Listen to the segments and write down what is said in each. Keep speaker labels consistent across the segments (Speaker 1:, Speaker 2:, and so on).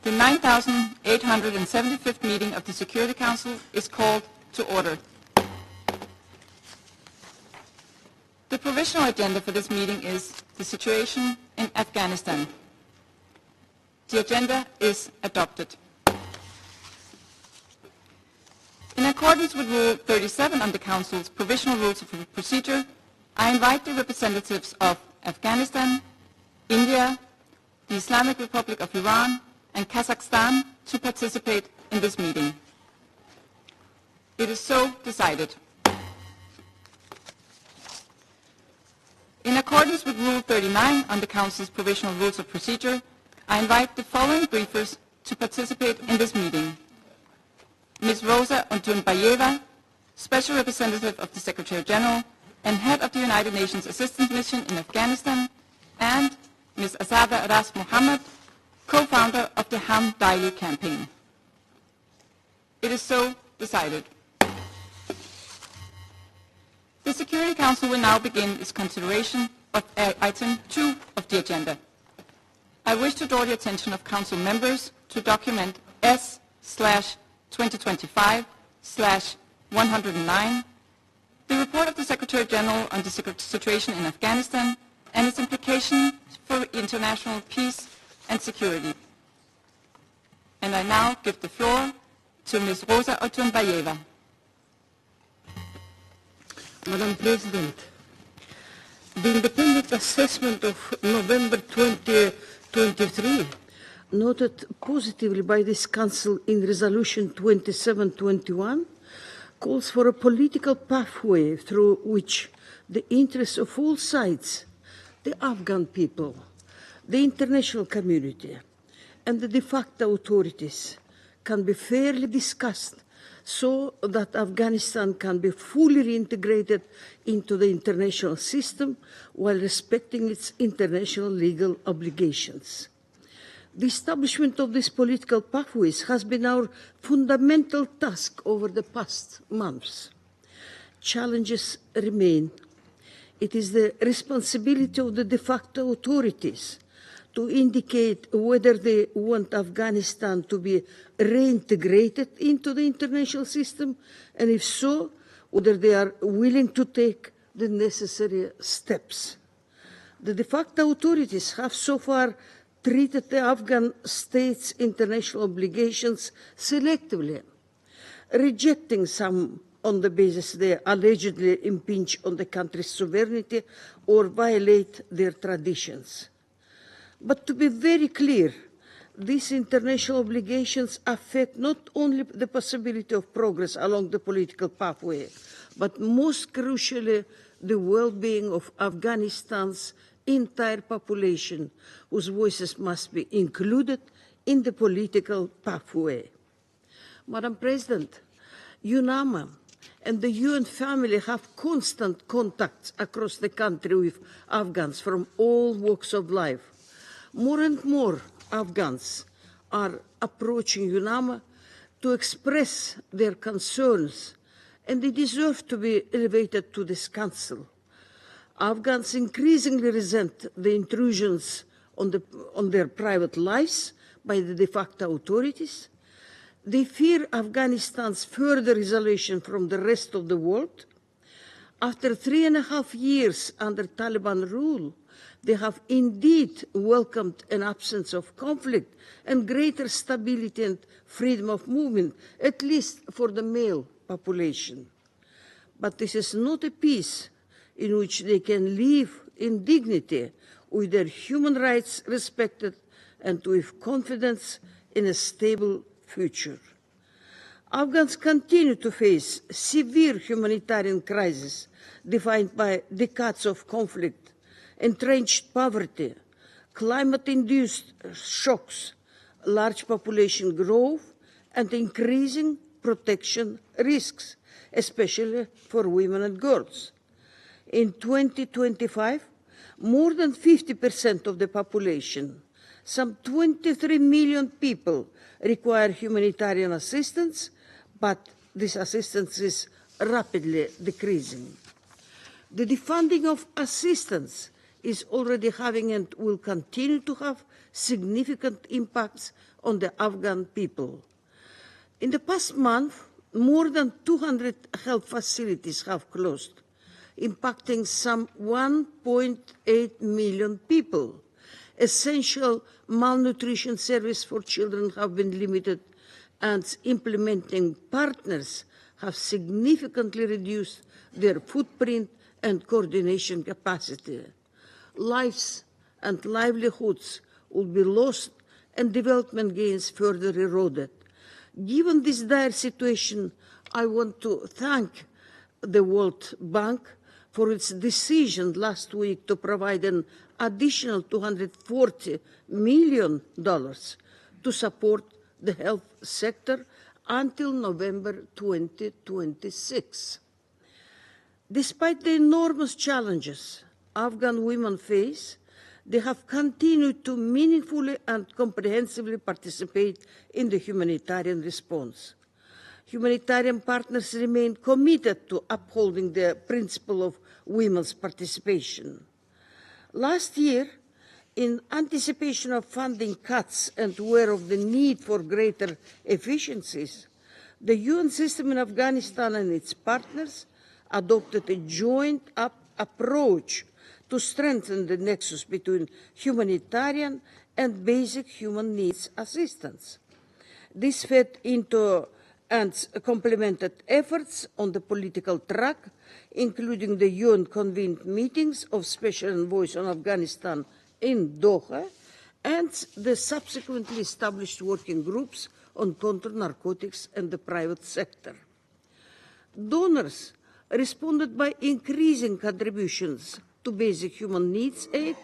Speaker 1: The 9,875th meeting of the Security Council is called to order. The provisional agenda for this meeting is the situation in Afghanistan. The agenda is adopted. In accordance with Rule 37 on the Council's Provisional Rules of Procedure, I invite the representatives of Afghanistan, India, the Islamic Republic of Iran, and Kazakhstan to participate in this meeting. It is so decided. In accordance with Rule 39 on the Council's Provisional Rules of Procedure, I invite the following briefers to participate in this meeting. Ms. Roza Otunbayeva, Special Representative of the Secretary General and Head of the United Nations Assistance Mission in Afghanistan, and Ms. Azada Ras Mohammed, co-founder of the Ham Daily campaign. It is so decided. The Security Council will now begin its consideration of item 2 of the agenda. I wish to draw the attention of Council members to document S/2025/109, the report of the Secretary General on the situation in Afghanistan and its implications for international peace and security. And I now give the floor to Ms. Roza Otunbayeva.
Speaker 2: Madam President, the independent assessment of November 2023, noted positively by this Council in Resolution 2721, calls for a political pathway through which the interests of all sides, the Afghan people, the international community, and the de facto authorities, can be fairly discussed so that Afghanistan can be fully reintegrated into the international system while respecting its international legal obligations. The establishment of these political pathways has been our fundamental task over the past months. Challenges remain. It is the responsibility of the de facto authorities to indicate whether they want Afghanistan to be reintegrated into the international system, and if so, whether they are willing to take the necessary steps. The de facto authorities have so far treated the Afghan state's international obligations selectively, rejecting some on the basis they allegedly impinge on the country's sovereignty or violate their traditions. But to be very clear, these international obligations affect not only the possibility of progress along the political pathway, but most crucially, the well-being of Afghanistan's entire population, whose voices must be included in the political pathway. Madam President, UNAMA and the UN family have constant contacts across the country with Afghans from all walks of life. More and more Afghans are approaching UNAMA to express their concerns, and they deserve to be elevated to this Council. Afghans increasingly resent the intrusions on their private lives by the de facto authorities. They fear Afghanistan's further isolation from the rest of the world. After 3.5 years under Taliban rule, they have indeed welcomed an absence of conflict and greater stability and freedom of movement, at least for the male population. But this is not a peace in which they can live in dignity, with their human rights respected and with confidence in a stable future. Afghans continue to face severe humanitarian crisis defined by decades of conflict, entrenched poverty, climate-induced shocks, large population growth, and increasing protection risks, especially for women and girls. In 2025, more than 50% of the population, some 23 million people, require humanitarian assistance, but this assistance is rapidly decreasing. The defunding of assistance is already having and will continue to have significant impacts on the Afghan people. In the past month, more than 200 health facilities have closed, impacting some 1.8 million people. Essential malnutrition service for children have been limited, and implementing partners have significantly reduced their footprint and coordination capacity. Lives and livelihoods will be lost and development gains further eroded. Given this dire situation, I want to thank the World Bank for its decision last week to provide an additional $240 million to support the health sector until November 2026. Despite the enormous challenges Afghan women face, they have continued to meaningfully and comprehensively participate in the humanitarian response. Humanitarian partners remain committed to upholding the principle of women's participation. Last year, in anticipation of funding cuts and aware of the need for greater efficiencies, the UN system in Afghanistan and its partners adopted a joint approach to strengthen the nexus between humanitarian and basic human needs assistance. This fed into and complemented efforts on the political track, including the UN-convened meetings of Special Envoys on Afghanistan in Doha and the subsequently established working groups on counter-narcotics and the private sector. Donors responded by increasing contributions to basic human needs aid,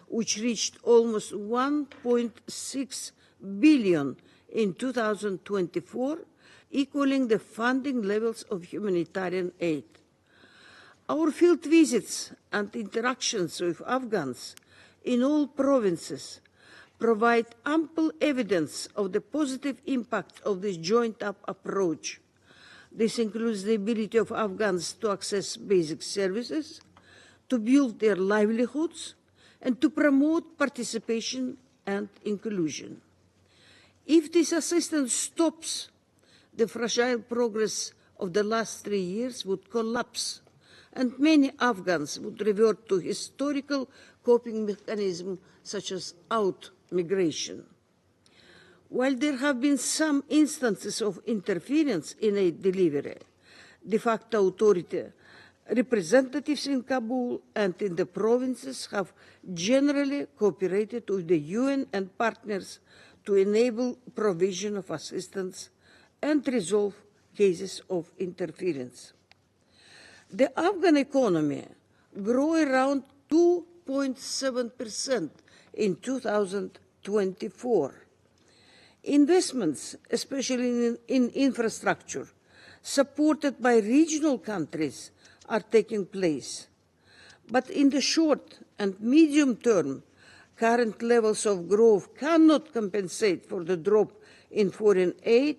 Speaker 2: which reached almost $1.6 billion in 2024, equaling the funding levels of humanitarian aid. Our field visits and interactions with Afghans in all provinces provide ample evidence of the positive impact of this joint-up approach. This includes the ability of Afghans to access basic services, to build their livelihoods, and to promote participation and inclusion. If this assistance stops, the fragile progress of the last 3 years would collapse, and many Afghans would revert to historical coping mechanisms such as out-migration. While there have been some instances of interference in aid delivery, de facto authority representatives in Kabul and in the provinces have generally cooperated with the UN and partners to enable provision of assistance and resolve cases of interference. The Afghan economy grew around 2.7% in 2024. Investments, especially in infrastructure, supported by regional countries, are taking place. But in the short and medium term, current levels of growth cannot compensate for the drop in foreign aid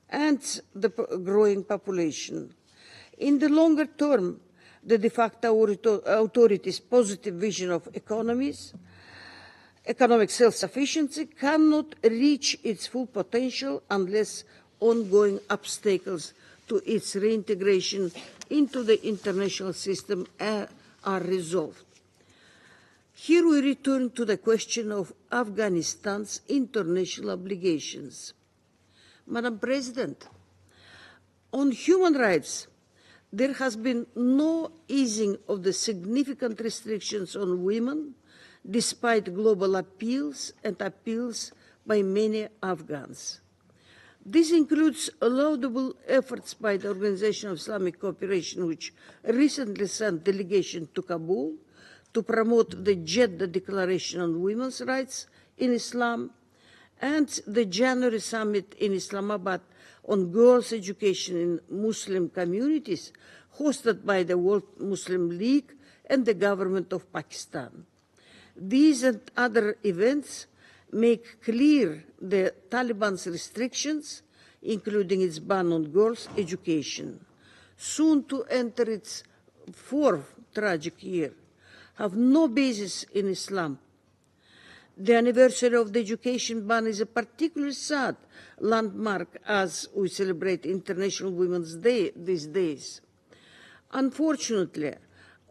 Speaker 2: and the growing population. In the longer term, the de facto authorities' positive vision of economic self-sufficiency cannot reach its full potential unless ongoing obstacles to its reintegration into the international system are resolved. Here we return to the question of Afghanistan's international obligations. Madam President, on human rights, there has been no easing of the significant restrictions on women, despite global appeals by many Afghans. This includes laudable efforts by the Organization of Islamic Cooperation, which recently sent a delegation to Kabul to promote the Jeddah Declaration on Women's Rights in Islam and the January summit in Islamabad on girls' education in Muslim communities, hosted by the World Muslim League and the government of Pakistan. These and other events make clear the Taliban's restrictions, including its ban on girls' education, soon to enter its fourth tragic year, have no basis in Islam. The anniversary of the education ban is a particularly sad landmark as we celebrate International Women's Day these days. Unfortunately,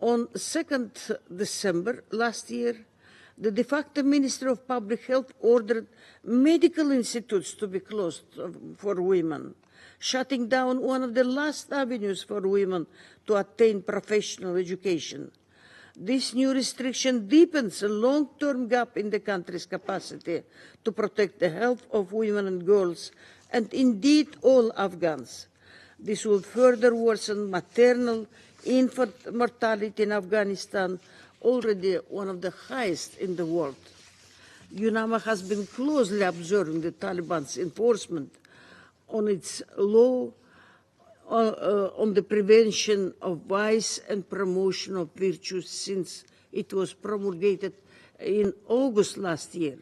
Speaker 2: on 2nd December last year, the de facto Minister of Public Health ordered medical institutes to be closed for women, shutting down one of the last avenues for women to attain professional education. This new restriction deepens a long-term gap in the country's capacity to protect the health of women and girls, and indeed all Afghans. This will further worsen maternal infant mortality in Afghanistan, already one of the highest in the world. UNAMA has been closely observing the Taliban's enforcement on its law on the prevention of vice and promotion of virtue since it was promulgated in August last year,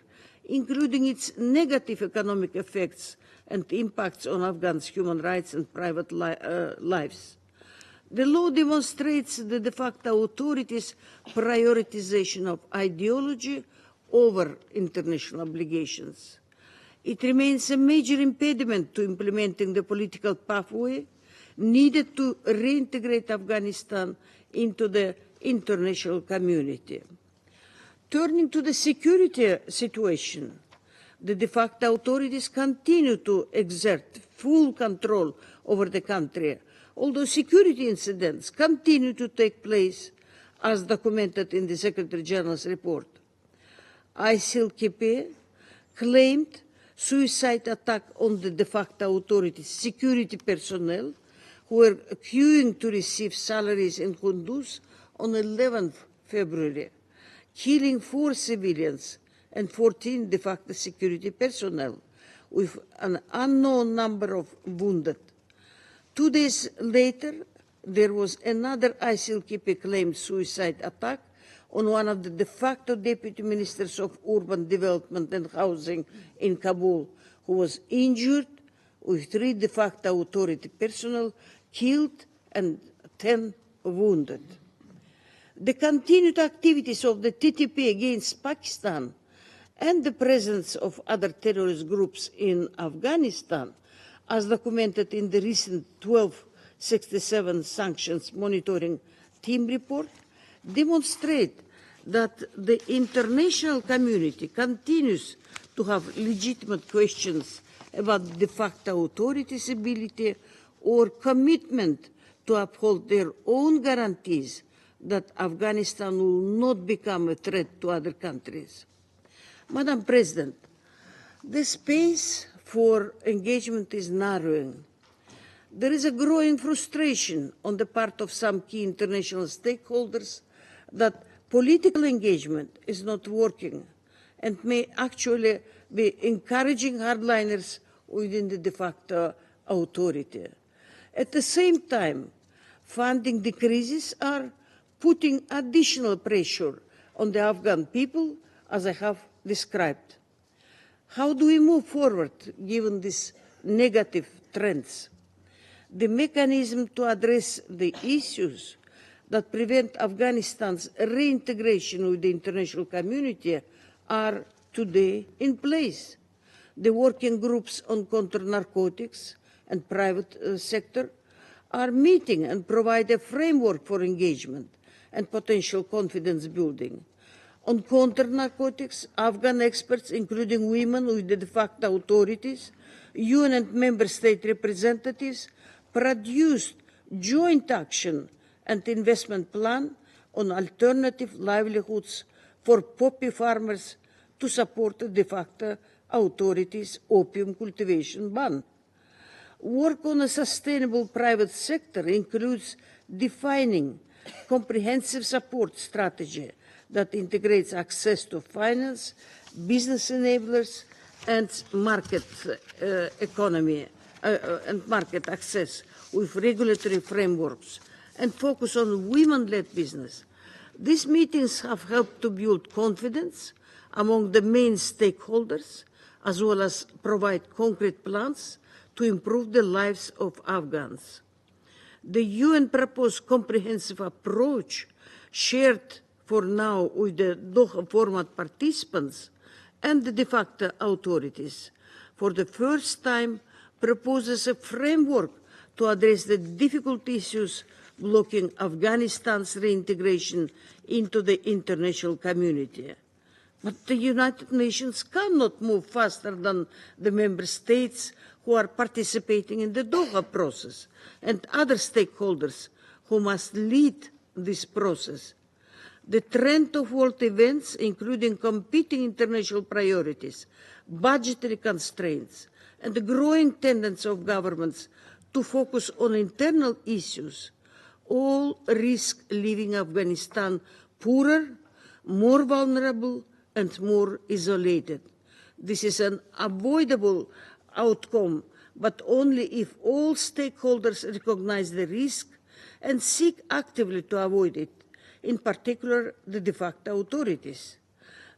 Speaker 2: including its negative economic effects and impacts on Afghans' human rights and private lives. The law demonstrates the de facto authorities' prioritization of ideology over international obligations. It remains a major impediment to implementing the political pathway needed to reintegrate Afghanistan into the international community. Turning to the security situation, the de facto authorities continue to exert full control over the country, although security incidents continue to take place, as documented in the Secretary General's report. ISIL-KP claimed suicide attack on the de facto authorities' security personnel who were queuing to receive salaries in Kunduz on 11th February, killing 4 civilians and 14 de facto security personnel, with an unknown number of wounded. 2 days later, there was another ISIL-KP claimed suicide attack on one of the de facto deputy ministers of urban development and housing in Kabul, who was injured, with 3 de facto authority personnel killed and 10 wounded. The continued activities of the TTP against Pakistan and the presence of other terrorist groups in Afghanistan, as documented in the recent 1267 Sanctions Monitoring Team report, demonstrate that the international community continues to have legitimate questions about de facto authorities' ability or commitment to uphold their own guarantees that Afghanistan will not become a threat to other countries. Madam President, the space for engagement is narrowing. There is a growing frustration on the part of some key international stakeholders that political engagement is not working and may actually be encouraging hardliners within the de facto authority. At the same time, funding decreases are putting additional pressure on the Afghan people, as I have described. How do we move forward given these negative trends? The mechanism to address the issues that prevent Afghanistan's reintegration with the international community are today in place. The working groups on counter-narcotics and private sector are meeting and provide a framework for engagement and potential confidence building. On counter-narcotics, Afghan experts, including women with the de facto authorities, UN and member state representatives, produced joint action and investment plan on alternative livelihoods for poppy farmers to support the de facto authorities' opium cultivation ban. Work on a sustainable private sector includes defining comprehensive support strategy that integrates access to finance, business enablers, and market economy and market access with regulatory frameworks, and focus on women-led business. These meetings have helped to build confidence among the main stakeholders, as well as provide concrete plans to improve the lives of Afghans. The UN proposed comprehensive approach shared for now with the Doha format participants and the de facto authorities, for the first time proposes a framework to address the difficult issues blocking Afghanistan's reintegration into the international community. But the United Nations cannot move faster than the member states who are participating in the Doha process and other stakeholders who must lead this process. The trend of world events, including competing international priorities, budgetary constraints, and the growing tendency of governments to focus on internal issues, all risk leaving Afghanistan poorer, more vulnerable, and more isolated. This is an avoidable outcome, but only if all stakeholders recognize the risk and seek actively to avoid it, in particular the de facto authorities.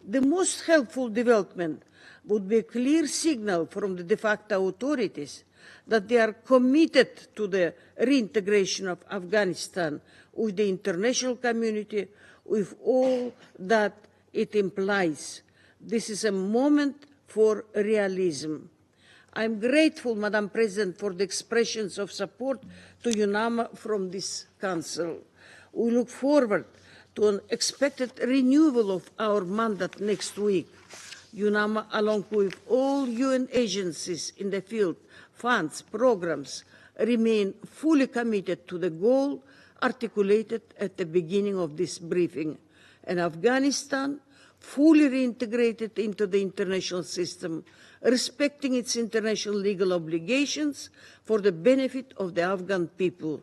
Speaker 2: The most helpful development would be a clear signal from the de facto authorities that they are committed to the reintegration of Afghanistan with the international community, with all that it implies. This is a moment for realism. I am grateful, Madam President, for the expressions of support to UNAMA from this Council. We look forward to an expected renewal of our mandate next week. UNAMA, along with all UN agencies in the field, funds, programs, remain fully committed to the goal articulated at the beginning of this briefing, and Afghanistan fully reintegrated into the international system, respecting its international legal obligations for the benefit of the Afghan people.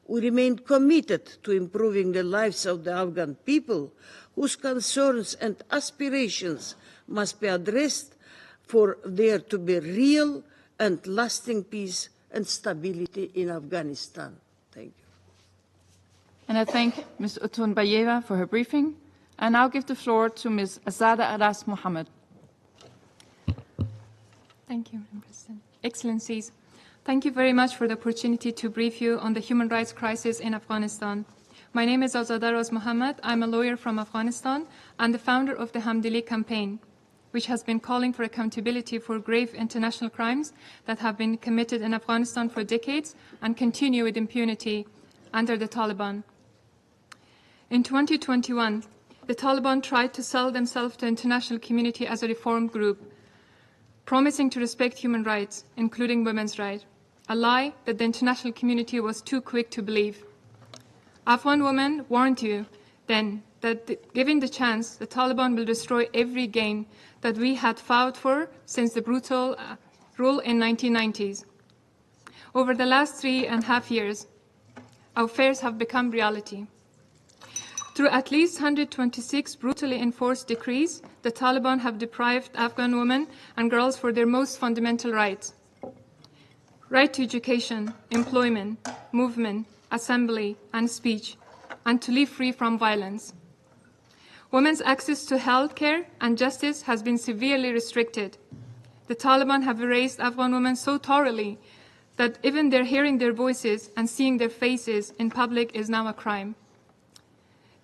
Speaker 2: We remain committed to improving the lives of the Afghan people, whose concerns and aspirations must be addressed for there to be real and lasting peace and stability in Afghanistan. Thank you.
Speaker 1: And I thank Ms. Otunbayeva for her briefing. I now give the floor to Ms. Azada Aras Mohammed.
Speaker 3: Thank you, Madam President. Excellencies, thank you very much for the opportunity to brief you on the human rights crisis in Afghanistan. My name is Azada Aras Mohammed. I'm a lawyer from Afghanistan and the founder of the Hamdili campaign, which has been calling for accountability for grave international crimes that have been committed in Afghanistan for decades and continue with impunity under the Taliban. In 2021, the Taliban tried to sell themselves to the international community as a reform group, promising to respect human rights, including women's rights, a lie that the international community was too quick to believe. Afghan women warned you then that given the chance, the Taliban will destroy every gain that we had fought for since the brutal rule in 1990s. Over the last 3.5 years, our fears have become reality. Through at least 126 brutally enforced decrees, the Taliban have deprived Afghan women and girls for their most fundamental rights: right to education, employment, movement, assembly, and speech, and to live free from violence. Women's access to health care and justice has been severely restricted. The Taliban have erased Afghan women so thoroughly that even hearing their voices and seeing their faces in public is now a crime.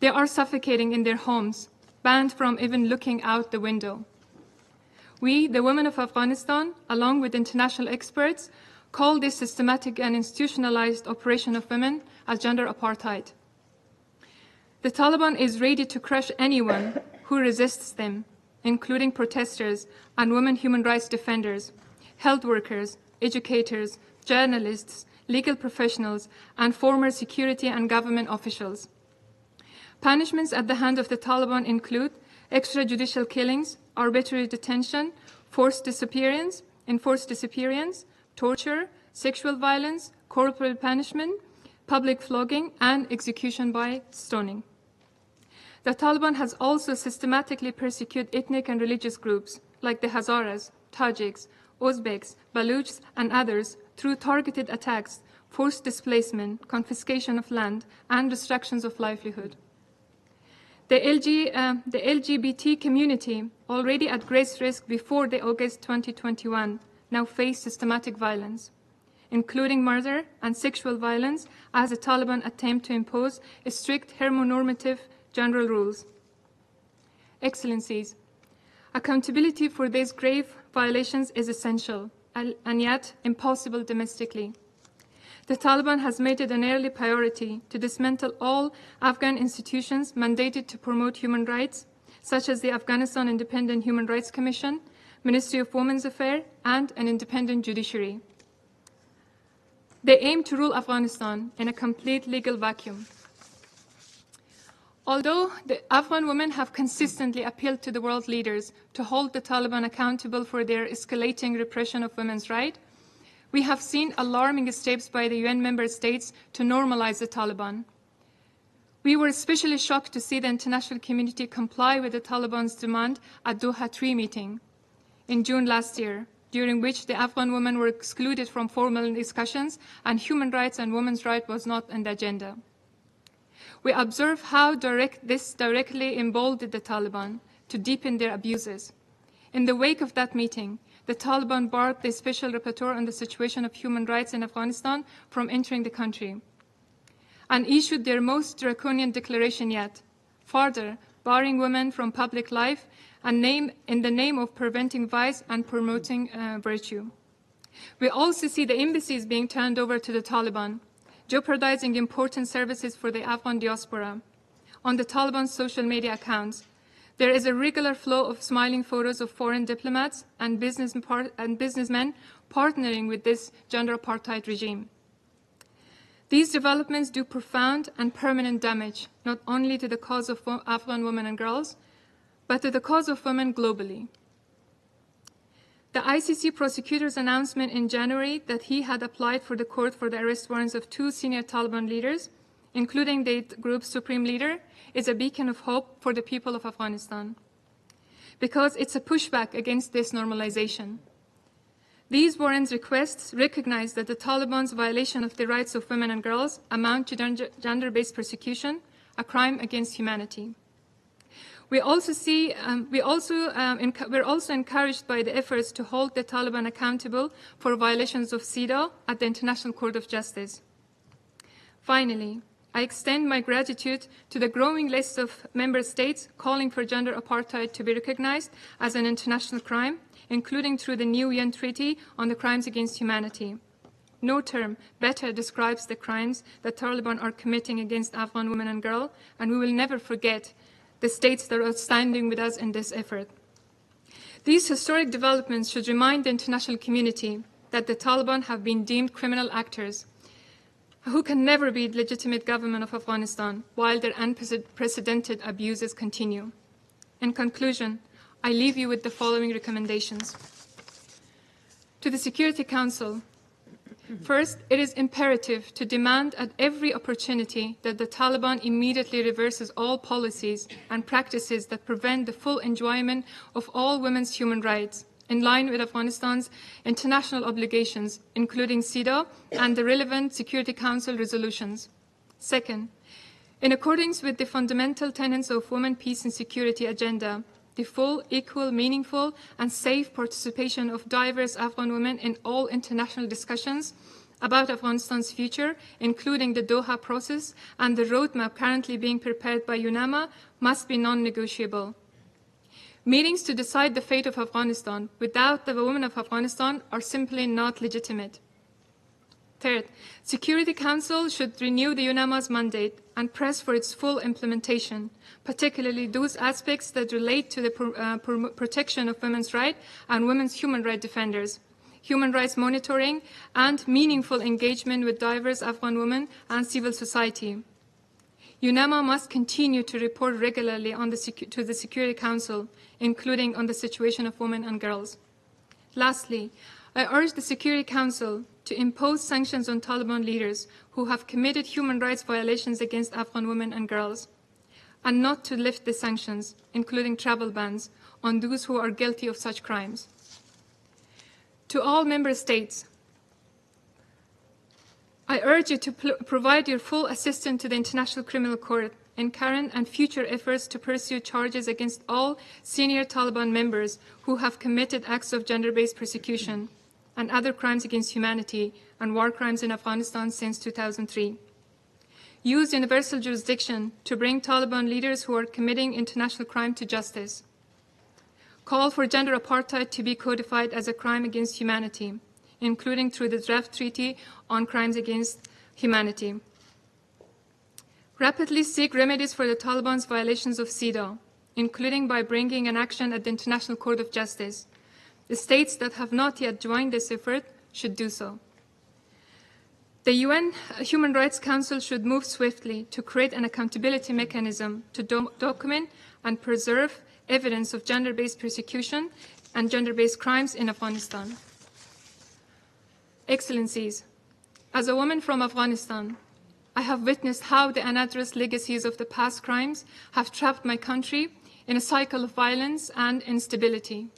Speaker 3: They are suffocating in their homes, banned from even looking out the window. We, the women of Afghanistan, along with international experts, call this systematic and institutionalized oppression of women as gender apartheid. The Taliban is ready to crush anyone who resists them, including protesters and women human rights defenders, health workers, educators, journalists, legal professionals, and former security and government officials. Punishments at the hand of the Taliban include extrajudicial killings, arbitrary detention, enforced disappearance, torture, sexual violence, corporal punishment, public flogging, and execution by stoning. The Taliban has also systematically persecuted ethnic and religious groups like the Hazaras, Tajiks, Uzbeks, Baluchs, and others through targeted attacks, forced displacement, confiscation of land, and restrictions of livelihood. The LGBT community, already at great risk before the August 2021, now face systematic violence, including murder and sexual violence, as the Taliban attempt to impose strict heteronormative general rules. Excellencies, Accountability for these grave violations is essential and yet impossible domestically. The Taliban has made it an early priority to dismantle all Afghan institutions mandated to promote human rights, such as the Afghanistan Independent Human Rights Commission, Ministry of Women's Affairs, and an independent judiciary. They aim to rule Afghanistan in a complete legal vacuum. Although the Afghan women have consistently appealed to the world leaders to hold the Taliban accountable for their escalating repression of women's rights, we have seen alarming steps by the UN member states to normalize the Taliban. We were especially shocked to see the international community comply with the Taliban's demand at Doha III meeting in June last year, during which the Afghan women were excluded from formal discussions and human rights and women's rights was not on the agenda. We observe how this directly emboldened the Taliban to deepen their abuses. In the wake of that meeting, the Taliban barred the Special Rapporteur on the situation of human rights in Afghanistan from entering the country and issued their most draconian declaration yet, further barring women from public life and in the name of preventing vice and promoting virtue. We also see the embassies being turned over to the Taliban, jeopardizing important services for the Afghan diaspora. On the Taliban's social media accounts, there is a regular flow of smiling photos of foreign diplomats and businessmen partnering with this gender apartheid regime. These developments do profound and permanent damage, not only to the cause of Afghan women and girls, but to the cause of women globally. The ICC prosecutor's announcement in January that he had applied for the court for the arrest warrants of 2 senior Taliban leaders, including the group's supreme leader, is a beacon of hope for the people of Afghanistan, because it's a pushback against this normalization. These warrants requests recognize that the Taliban's violation of the rights of women and girls amount to gender-based persecution, a crime against humanity. We're also encouraged by the efforts to hold the Taliban accountable for violations of CEDAW at the International Court of Justice. Finally, I extend my gratitude to the growing list of member states calling for gender apartheid to be recognized as an international crime, including through the new UN Treaty on the Crimes Against Humanity. No term better describes the crimes that Taliban are committing against Afghan women and girls, and we will never forget the states that are standing with us in this effort. These historic developments should remind the international community that the Taliban have been deemed criminal actors who can never be the legitimate government of Afghanistan while their unprecedented abuses continue. In conclusion, I leave you with the following recommendations. To the Security Council, first, it is imperative to demand at every opportunity that the Taliban immediately reverses all policies and practices that prevent the full enjoyment of all women's human rights, in line with Afghanistan's international obligations, including CEDAW and the relevant Security Council resolutions. Second, in accordance with the fundamental tenets of Women, Peace and Security agenda, the full, equal, meaningful, and safe participation of diverse Afghan women in all international discussions about Afghanistan's future, including the Doha process and the roadmap currently being prepared by UNAMA, must be non-negotiable. Meetings to decide the fate of Afghanistan without the women of Afghanistan are simply not legitimate. Third, Security Council should renew the UNAMA's mandate and press for its full implementation, particularly those aspects that relate to the protection of women's rights and women's human rights defenders, human rights monitoring, and meaningful engagement with diverse Afghan women and civil society. UNAMA must continue to report regularly to the Security Council, including on the situation of women and girls. Lastly, I urge the Security Council to impose sanctions on Taliban leaders who have committed human rights violations against Afghan women and girls, and not to lift the sanctions, including travel bans, on those who are guilty of such crimes. To all member states, I urge you to provide your full assistance to the International Criminal Court in current and future efforts to pursue charges against all senior Taliban members who have committed acts of gender-based persecution and other crimes against humanity and war crimes in Afghanistan since 2003. Use universal jurisdiction to bring Taliban leaders who are committing international crime to justice. call for gender apartheid to be codified as a crime against humanity, including through the draft treaty on crimes against humanity. Rapidly seek remedies for the Taliban's violations of CEDAW, including by bringing an action at the International Court of Justice. The states that have not yet joined this effort should do so. The UN Human Rights Council should move swiftly to create an accountability mechanism to document and preserve evidence of gender-based persecution and gender-based crimes in Afghanistan. Excellencies, as a woman from Afghanistan, I have witnessed how the unaddressed legacies of the past crimes have trapped my country in a cycle of violence and instability.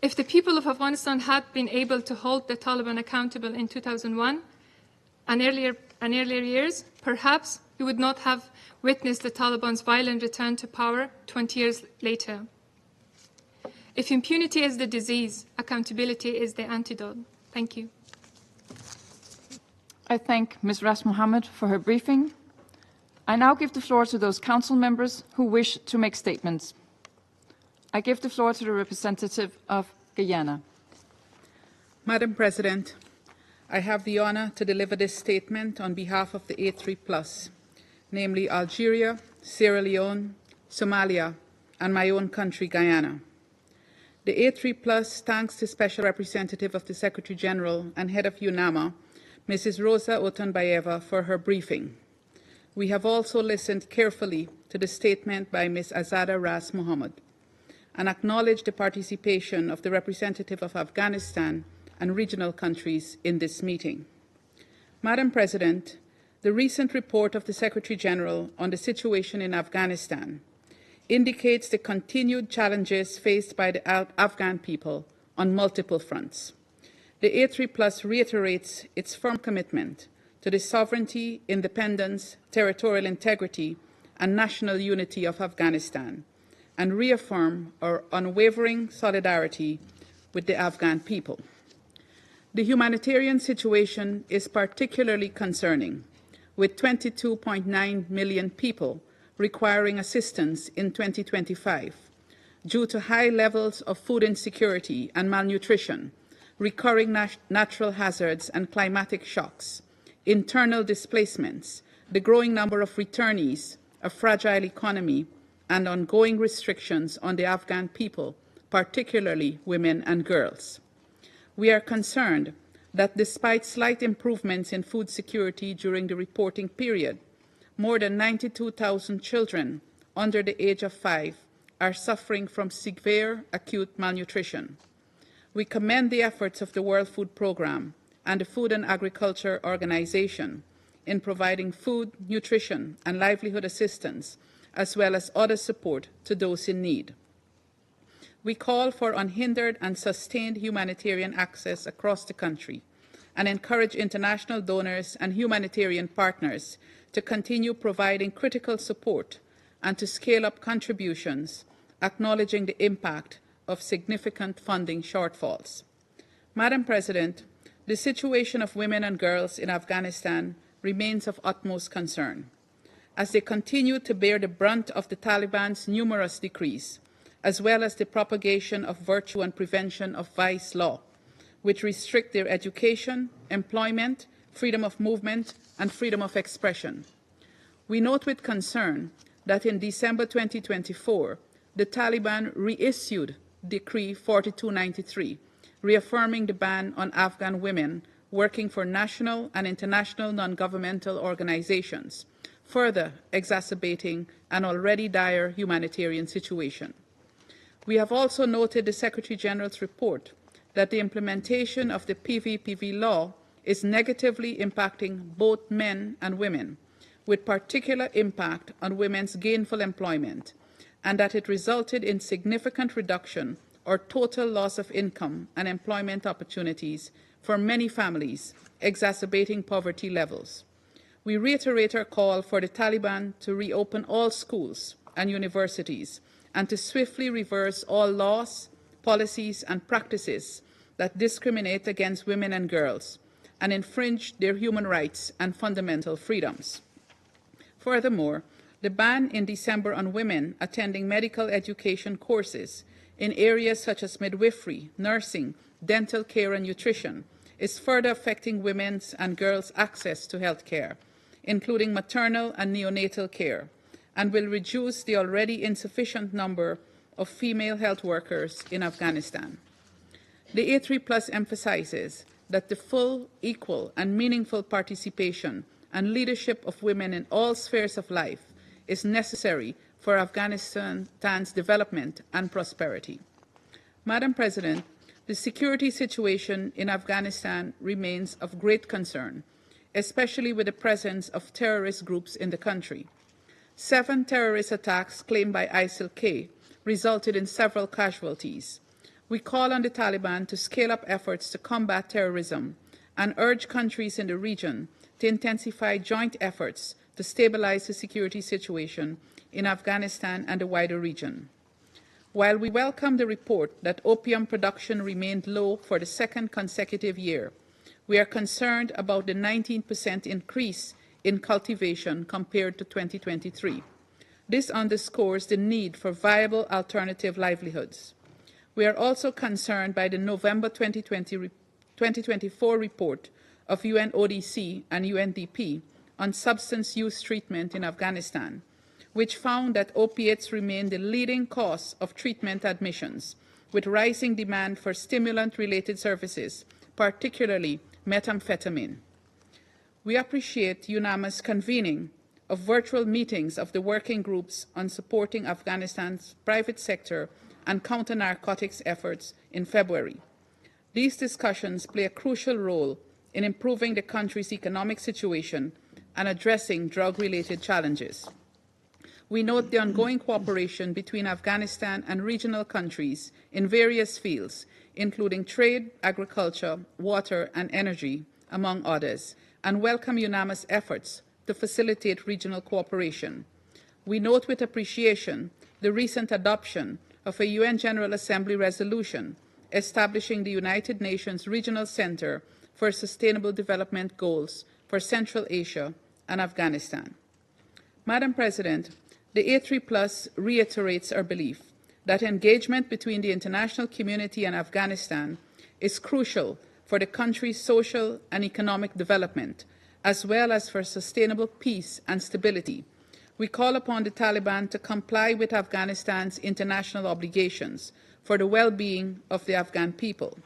Speaker 3: If the people of Afghanistan had been able to hold the Taliban accountable in 2001 and earlier years, perhaps we would not have witnessed the Taliban's violent return to power 20 years later. If impunity is the disease, accountability is the antidote. Thank you.
Speaker 1: I thank Ms. Ras Mohammed for her briefing. I now give the floor to those council members who wish to make statements. I give the floor to the representative of Guyana.
Speaker 4: Madam President, I have the honor to deliver this statement on behalf of the A3+, namely Algeria, Sierra Leone, Somalia, and my own country, Guyana. The A3+ thanks the Special Representative of the Secretary General and Head of UNAMA, Mrs. Roza Otunbayeva, for her briefing. We have also listened carefully to the statement by Ms. Azada Ras Mohammed and acknowledge the participation of the representative of Afghanistan and regional countries in this meeting. Madam President, the recent report of the Secretary General on the situation in Afghanistan indicates the continued challenges faced by the Afghan people on multiple fronts. The A3+ reiterates its firm commitment to the sovereignty, independence, territorial integrity, and national unity of Afghanistan, and reaffirm our unwavering solidarity with the Afghan people. The humanitarian situation is particularly concerning, with 22.9 million people requiring assistance in 2025 due to high levels of food insecurity and malnutrition, recurring natural hazards and climatic shocks, internal displacements, the growing number of returnees, a fragile economy, and ongoing restrictions on the Afghan people, particularly women and girls. We are concerned that despite slight improvements in food security during the reporting period, more than 92,000 children under the age of 5 are suffering from severe acute malnutrition. We commend the efforts of the World Food Programme and the Food and Agriculture Organization in providing food, nutrition, and livelihood assistance, as well as other support to those in need. We call for unhindered and sustained humanitarian access across the country and encourage international donors and humanitarian partners to continue providing critical support and to scale up contributions, acknowledging the impact of significant funding shortfalls. Madam President, the situation of women and girls in Afghanistan remains of utmost concern, as they continue to bear the brunt of the Taliban's numerous decrees, as well as the propagation of virtue and prevention of vice law, which restrict their education, employment, freedom of movement, and freedom of expression. We note with concern that in December 2024, the Taliban reissued Decree 4293, reaffirming the ban on Afghan women working for national and international non-governmental organizations, further exacerbating an already dire humanitarian situation. We have also noted the Secretary General's report that the implementation of the PVPV law is negatively impacting both men and women, with particular impact on women's gainful employment, and that it resulted in significant reduction or total loss of income and employment opportunities for many families, exacerbating poverty levels. We reiterate our call for the Taliban to reopen all schools and universities and to swiftly reverse all laws, policies, and practices that discriminate against women and girls and infringe their human rights and fundamental freedoms. Furthermore, the ban in December on women attending medical education courses in areas such as midwifery, nursing, dental care, and nutrition is further affecting women's and girls' access to health care, including maternal and neonatal care, and will reduce the already insufficient number of female health workers in Afghanistan. The A3+ emphasizes that the full, equal, and meaningful participation and leadership of women in all spheres of life is necessary for Afghanistan's development and prosperity. Madam President, the security situation in Afghanistan remains of great concern, especially with the presence of terrorist groups in the country. 7 terrorist attacks claimed by ISIL-K resulted in several casualties. We call on the Taliban to scale up efforts to combat terrorism and urge countries in the region to intensify joint efforts to stabilize the security situation in Afghanistan and the wider region. While we welcome the report that opium production remained low for the 2nd consecutive year, we are concerned about the 19% increase in cultivation compared to 2023. This underscores the need for viable alternative livelihoods. We are also concerned by the November 2024 report of UNODC and UNDP on substance use treatment in Afghanistan, which found that opiates remain the leading cause of treatment admissions, with rising demand for stimulant-related services, particularly methamphetamine. We appreciate UNAMA's convening of virtual meetings of the working groups on supporting Afghanistan's private sector and counter-narcotics efforts in February. These discussions play a crucial role in improving the country's economic situation and addressing drug-related challenges. We note the ongoing cooperation between Afghanistan and regional countries in various fields, including trade, agriculture, water, and energy, among others, and welcome UNAMA's efforts to facilitate regional cooperation. We note with appreciation the recent adoption of a UN General Assembly resolution establishing the United Nations Regional Center for Sustainable Development Goals for Central Asia and Afghanistan. Madam President, the A3+ reiterates our belief that engagement between the international community and Afghanistan is crucial for the country's social and economic development, as well as for sustainable peace and stability. We call upon the Taliban to comply with Afghanistan's international obligations for the well-being of the Afghan people.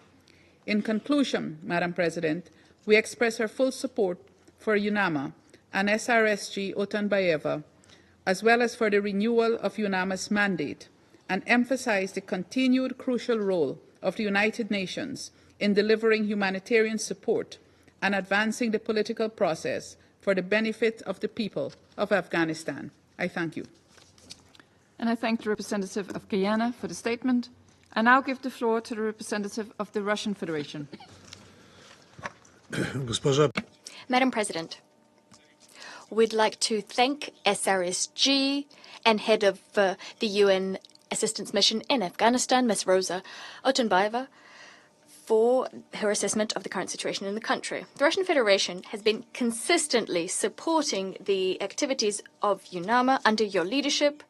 Speaker 4: In conclusion, Madam President, we express our full support for UNAMA and SRSG Otunbayeva, as well as for the renewal of UNAMA's mandate, and emphasize the continued crucial role of the United Nations in delivering humanitarian support and advancing the political process for the benefit of the people of Afghanistan. I thank you.
Speaker 1: And I thank the representative of Guyana for the statement. I now give the floor to the representative of the Russian Federation.
Speaker 5: Madam President, we'd like to thank SRSG and head of the UN Assistance Mission in Afghanistan, Ms. Roza Otunbayeva, for her assessment of the current situation in the country. The Russian Federation has been consistently supporting the activities of UNAMA under your leadership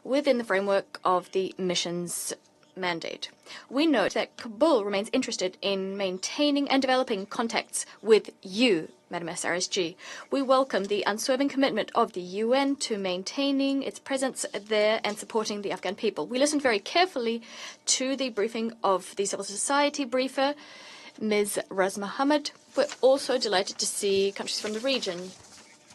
Speaker 5: within the framework of the mission's mandate. We note that Kabul remains interested in maintaining and developing contacts with you, Madam SRSG. We welcome the unswerving commitment of the UN to maintaining its presence there and supporting the Afghan people. We listened very carefully to the briefing of the civil society briefer, Ms. Raz Mohammed. We're also delighted to see countries from the region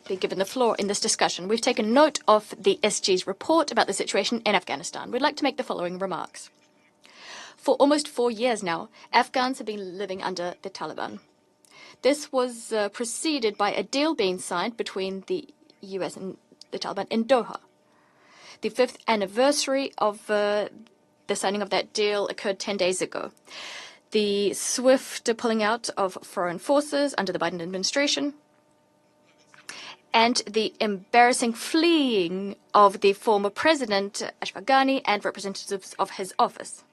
Speaker 5: be given the floor in this discussion. We've taken note of the SG's report about the situation in Afghanistan. We'd like to make the following remarks. For almost 4 years now, Afghans have been living under the Taliban. This was preceded by a deal being signed between the US and the Taliban in Doha. The 5th anniversary of the signing of that deal occurred 10 days ago. The swift pulling out of foreign forces under the Biden administration and the embarrassing fleeing of the former president, Ashraf Ghani, and representatives of his office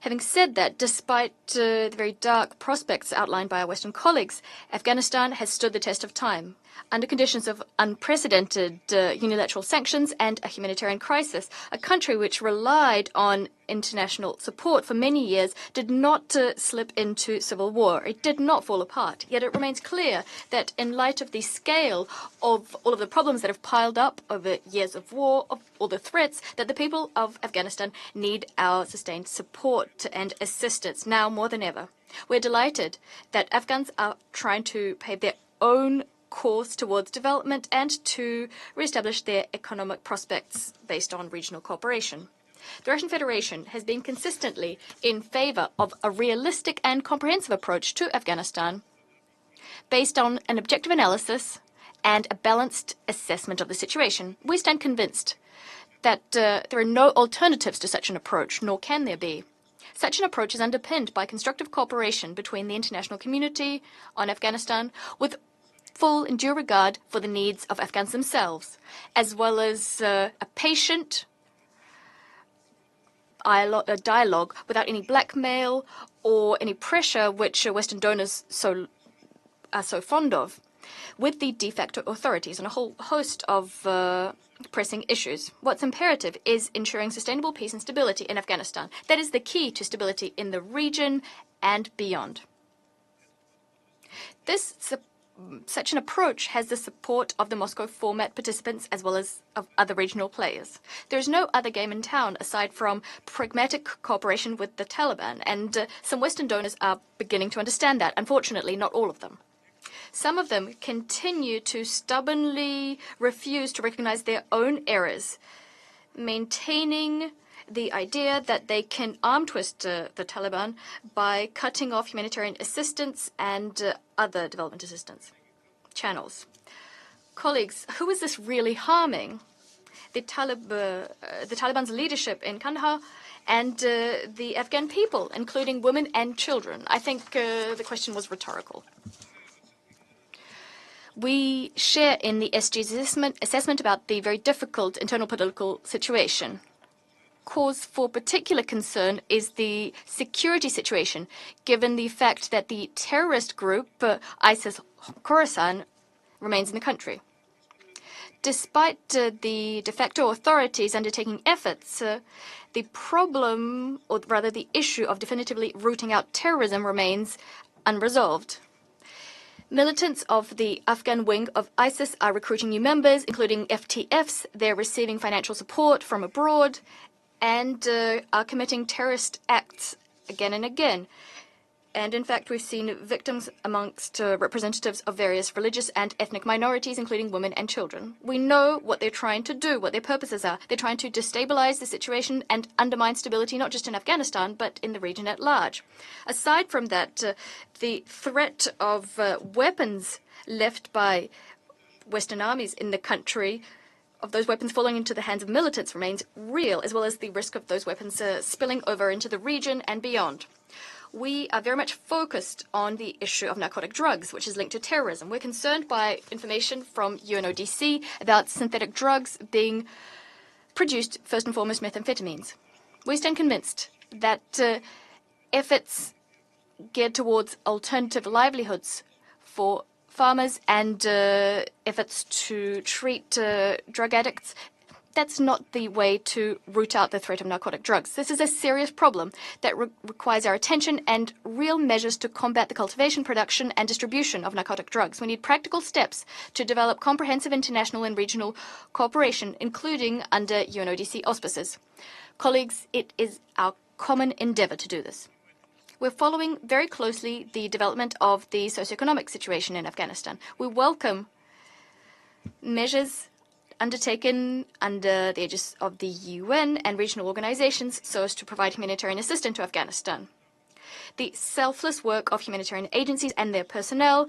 Speaker 5: Having said that, despite the very dark prospects outlined by our Western colleagues, Afghanistan has stood the test of time. Under conditions of unprecedented unilateral sanctions and a humanitarian crisis, a country which relied on international support for many years did not slip into civil war. It did not fall apart. Yet it remains clear that in light of the scale of all of the problems that have piled up over years of war, of all the threats, that the people of Afghanistan need our sustained support and assistance now more than ever. We're delighted that Afghans are trying to pave their own course towards development and to reestablish their economic prospects based on regional cooperation. The Russian Federation has been consistently in favor of a realistic and comprehensive approach to Afghanistan based on an objective analysis and a balanced assessment of the situation. We stand convinced that there are no alternatives to such an approach, nor can there be. Such an approach is underpinned by constructive cooperation between the international community on Afghanistan, with full and due regard for the needs of Afghans themselves, as well as a patient dialogue without any blackmail or any pressure which Western donors are so fond of, with the de facto authorities on a whole host of pressing issues. What's imperative is ensuring sustainable peace and stability in Afghanistan. That is the key to stability in the region and beyond. Such an approach has the support of the Moscow format participants as well as of other regional players. There is no other game in town aside from pragmatic cooperation with the Taliban, and some Western donors are beginning to understand that. Unfortunately, not all of them. Some of them continue to stubbornly refuse to recognize their own errors, maintaining the idea that they can arm twist the Taliban by cutting off humanitarian assistance and other development assistance channels. Colleagues, who is this really harming? The Taliban's leadership in Kandahar and the Afghan people, including women and children. I think the question was rhetorical. We share in the SG's assessment about the very difficult internal political situation. Cause for particular concern is the security situation, given the fact that the terrorist group, ISIS Khorasan, remains in the country. Despite the de facto authorities undertaking efforts, the problem, or rather the issue of definitively rooting out terrorism remains unresolved. Militants of the Afghan wing of ISIS are recruiting new members, including FTFs. They're receiving financial support from abroad and are committing terrorist acts again and again. And in fact, we've seen victims amongst representatives of various religious and ethnic minorities, including women and children. We know what they're trying to do, what their purposes are. They're trying to destabilize the situation and undermine stability, not just in Afghanistan, but in the region at large. Aside from that, the threat of weapons left by Western armies in the country, of those weapons falling into the hands of militants, remains real, as well as the risk of those weapons spilling over into the region and beyond. We are very much focused on the issue of narcotic drugs, which is linked to terrorism. We're concerned by information from UNODC about synthetic drugs being produced, first and foremost, methamphetamines. We stand convinced that efforts geared towards alternative livelihoods for farmers and efforts to treat drug addicts, that's not the way to root out the threat of narcotic drugs. This is a serious problem that requires our attention and real measures to combat the cultivation, production, and distribution of narcotic drugs. We need practical steps to develop comprehensive international and regional cooperation, including under UNODC auspices. Colleagues, it is our common endeavor to do this. We're following very closely the development of the socioeconomic situation in Afghanistan. We welcome measures undertaken under the aegis of the UN and regional organizations so as to provide humanitarian assistance to Afghanistan. The selfless work of humanitarian agencies and their personnel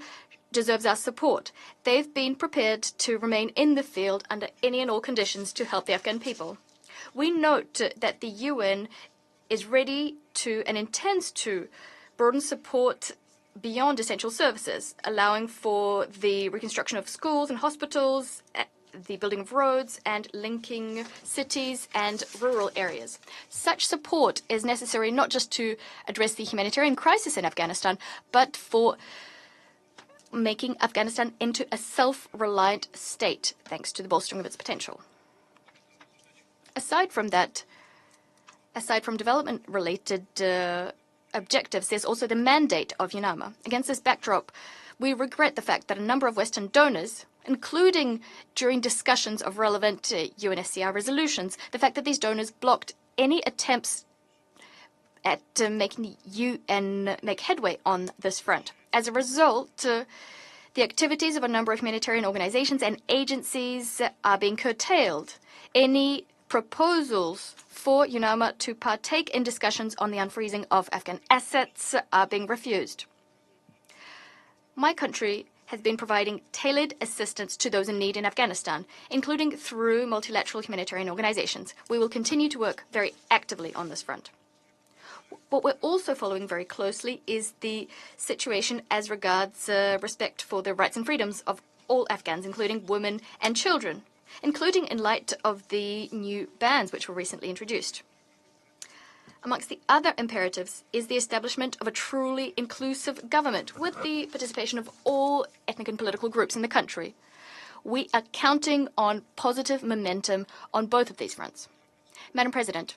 Speaker 5: deserves our support. They've been prepared to remain in the field under any and all conditions to help the Afghan people. We note that the UN is ready to and intends to broaden support beyond essential services, allowing for the reconstruction of schools and hospitals, the building of roads and linking cities and rural areas. Such support is necessary not just to address the humanitarian crisis in Afghanistan, but for making Afghanistan into a self-reliant state, thanks to the bolstering of its potential. Aside from that, aside from development-related objectives, there's also the mandate of UNAMA. Against this backdrop, we regret the fact that a number of Western donors, including during discussions of relevant UNSCR resolutions, the fact that these donors blocked any attempts at making the UN make headway on this front. As a result, the activities of a number of humanitarian organizations and agencies are being curtailed. Any proposals for UNAMA to partake in discussions on the unfreezing of Afghan assets are being refused. My country has been providing tailored assistance to those in need in Afghanistan, including through multilateral humanitarian organizations. We will continue to work very actively on this front. What we're also following very closely is the situation as regards respect for the rights and freedoms of all Afghans, including women and children, including in light of the new bans which were recently introduced. Amongst the other imperatives is the establishment of a truly inclusive government with the participation of all ethnic and political groups in the country. We are counting on positive momentum on both of these fronts. Madam President,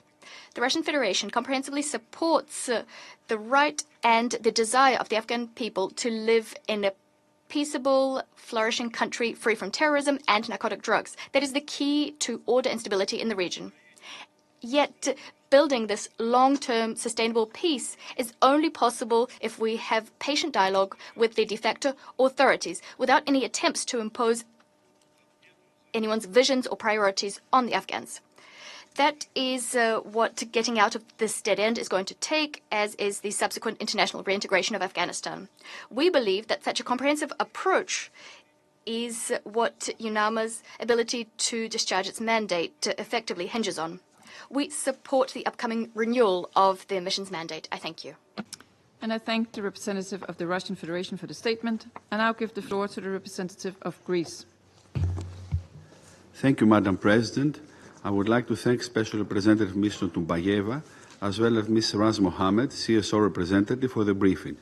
Speaker 5: the Russian Federation comprehensively supports the right and the desire of the Afghan people to live in a peaceable, flourishing country free from terrorism and narcotic drugs. That is the key to order and stability in the region. Yet, building this long-term sustainable peace is only possible if we have patient dialogue with the de facto authorities without any attempts to impose anyone's visions or priorities on the Afghans. That is what getting out of this dead end is going to take, as is the subsequent international reintegration of Afghanistan. We believe that such a comprehensive approach is what UNAMA's ability to discharge its mandate effectively hinges on. We support the upcoming renewal of the mission's mandate. I thank you.
Speaker 1: And I thank the representative of the Russian Federation for the statement. I now give the floor to the representative of Greece.
Speaker 6: Thank you, Madam President. I would like to thank Special Representative Ms. Otunbayeva, as well as Ms. Raz Mohammed, CSO representative, for the briefing.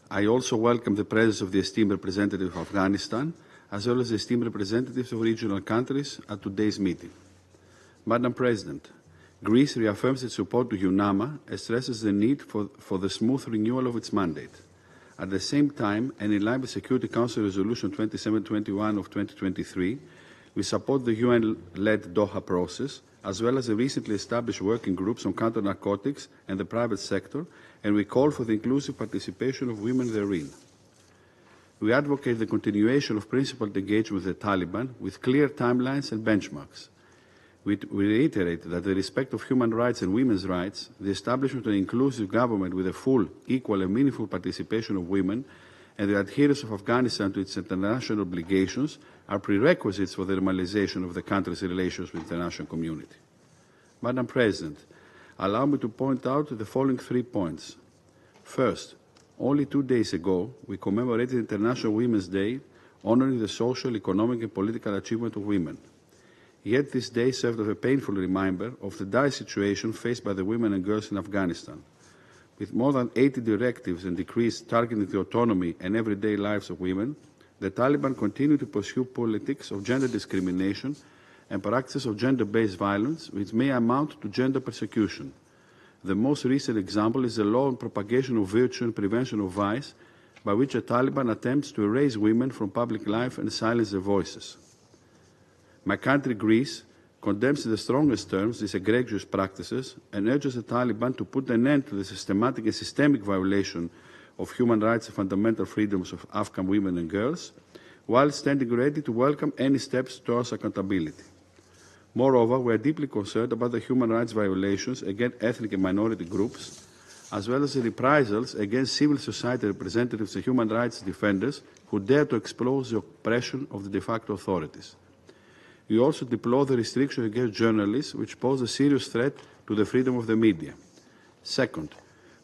Speaker 6: I also welcome the presence of the esteemed representative of Afghanistan, as well as the esteemed representatives of regional countries at today's meeting. Madam President, Greece reaffirms its support to UNAMA and stresses the need for the smooth renewal of its mandate. At the same time, and in line with Security Council Resolution 2721 of 2023, we support the UN-led Doha process, as well as the recently established working groups on counter-narcotics and the private sector, and we call for the inclusive participation of women therein. We advocate the continuation of principled engagement with the Taliban with clear timelines and benchmarks. We reiterate that the respect of human rights and women's rights, the establishment of an inclusive government with a full, equal and meaningful participation of women, and the adherence of Afghanistan to its international obligations are prerequisites for the normalization of the country's relations with the international community. Madam President, allow me to point out the following 3 points. First, only 2 days ago, we commemorated International Women's Day, honoring the social, economic and political achievement of women. Yet this day served as a painful reminder of the dire situation faced by the women and girls in Afghanistan. With more than 80 directives and decrees targeting the autonomy and everyday lives of women, the Taliban continue to pursue politics of gender discrimination and practices of gender-based violence, which may amount to gender persecution. The most recent example is the law on propagation of virtue and prevention of vice, by which the Taliban attempts to erase women from public life and silence their voices. My country, Greece, condemns in the strongest terms these egregious practices and urges the Taliban to put an end to the systematic and systemic violation of human rights and fundamental freedoms of Afghan women and girls, while standing ready to welcome any steps towards accountability. Moreover, we are deeply concerned about the human rights violations against ethnic and minority groups, as well as the reprisals against civil society representatives and human rights defenders who dare to expose the oppression of the de facto authorities. We also deplore the restrictions against journalists, which pose a serious threat to the freedom of the media. Second,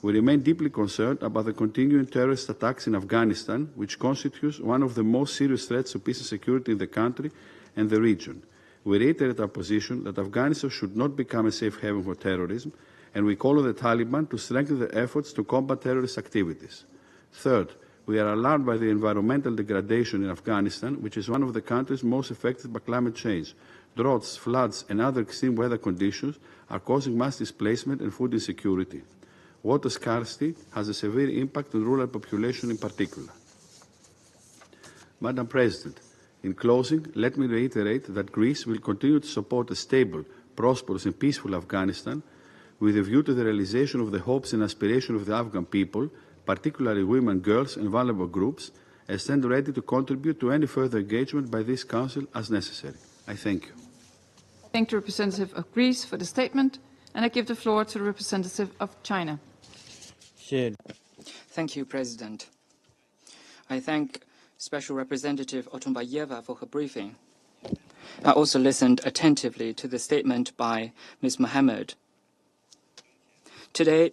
Speaker 6: we remain deeply concerned about the continuing terrorist attacks in Afghanistan, which constitutes one of the most serious threats to peace and security in the country and the region. We reiterate our position that Afghanistan should not become a safe haven for terrorism, and we call on the Taliban to strengthen their efforts to combat terrorist activities. Third, we are alarmed by the environmental degradation in Afghanistan, which is one of the countries most affected by climate change. Droughts, floods, and other extreme weather conditions are causing mass displacement and food insecurity. Water scarcity has a severe impact on rural population in particular. Madam President, in closing, let me reiterate that Greece will continue to support a stable, prosperous, and peaceful Afghanistan with a view to the realization of the hopes and aspirations of the Afghan people, particularly women, girls, and vulnerable groups, and stand ready to contribute to any further engagement by this Council as necessary. I thank you.
Speaker 1: I thank the representative of Greece for the statement, and I give the floor to the representative of China.
Speaker 7: Thank you, President. I thank Special Representative Otunbayeva for her briefing. I also listened attentively to the statement by Ms. Mohammed. Today,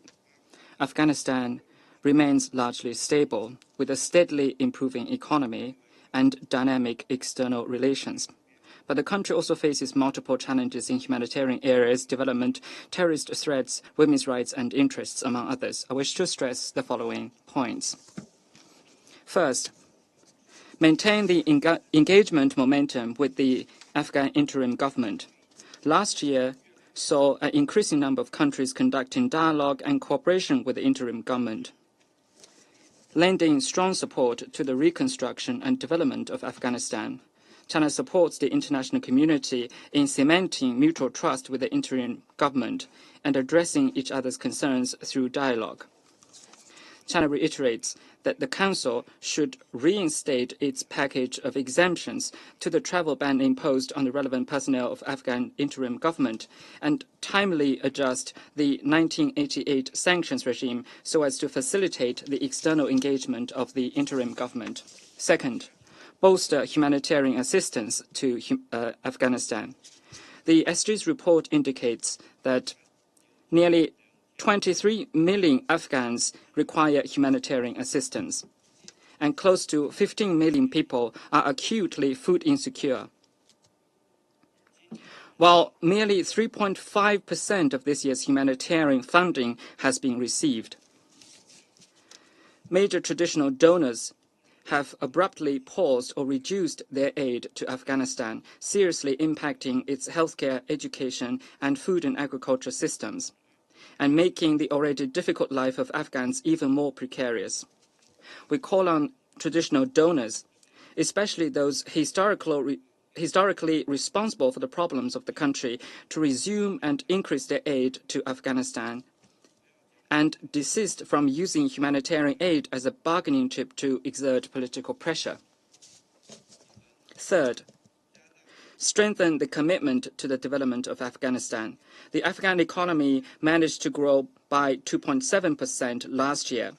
Speaker 7: Afghanistan remains largely stable, with a steadily improving economy and dynamic external relations. But the country also faces multiple challenges in humanitarian areas, development, terrorist threats, women's rights and interests, among others. I wish to stress the following points. First, maintain the engagement momentum with the Afghan interim government. Last year saw an increasing number of countries conducting dialogue and cooperation with the interim government, lending strong support to the reconstruction and development of Afghanistan. China supports the international community in cementing mutual trust with the interim government and addressing each other's concerns through dialogue. China reiterates that the Council should reinstate its package of exemptions to the travel ban imposed on the relevant personnel of Afghan interim government and timely adjust the 1988 sanctions regime so as to facilitate the external engagement of the interim government. Second, bolster humanitarian assistance to Afghanistan. The SG's report indicates that nearly 23 million Afghans require humanitarian assistance, and close to 15 million people are acutely food insecure. While merely 3.5% of this year's humanitarian funding has been received, major traditional donors have abruptly paused or reduced their aid to Afghanistan, seriously impacting its healthcare, education, and food and agriculture systems, and making the already difficult life of Afghans even more precarious. We call on traditional donors, especially those historically responsible for the problems of the country, to resume and increase their aid to Afghanistan and desist from using humanitarian aid as a bargaining chip to exert political pressure. Third, strengthen the commitment to the development of Afghanistan. The Afghan economy managed to grow by 2.7% last year.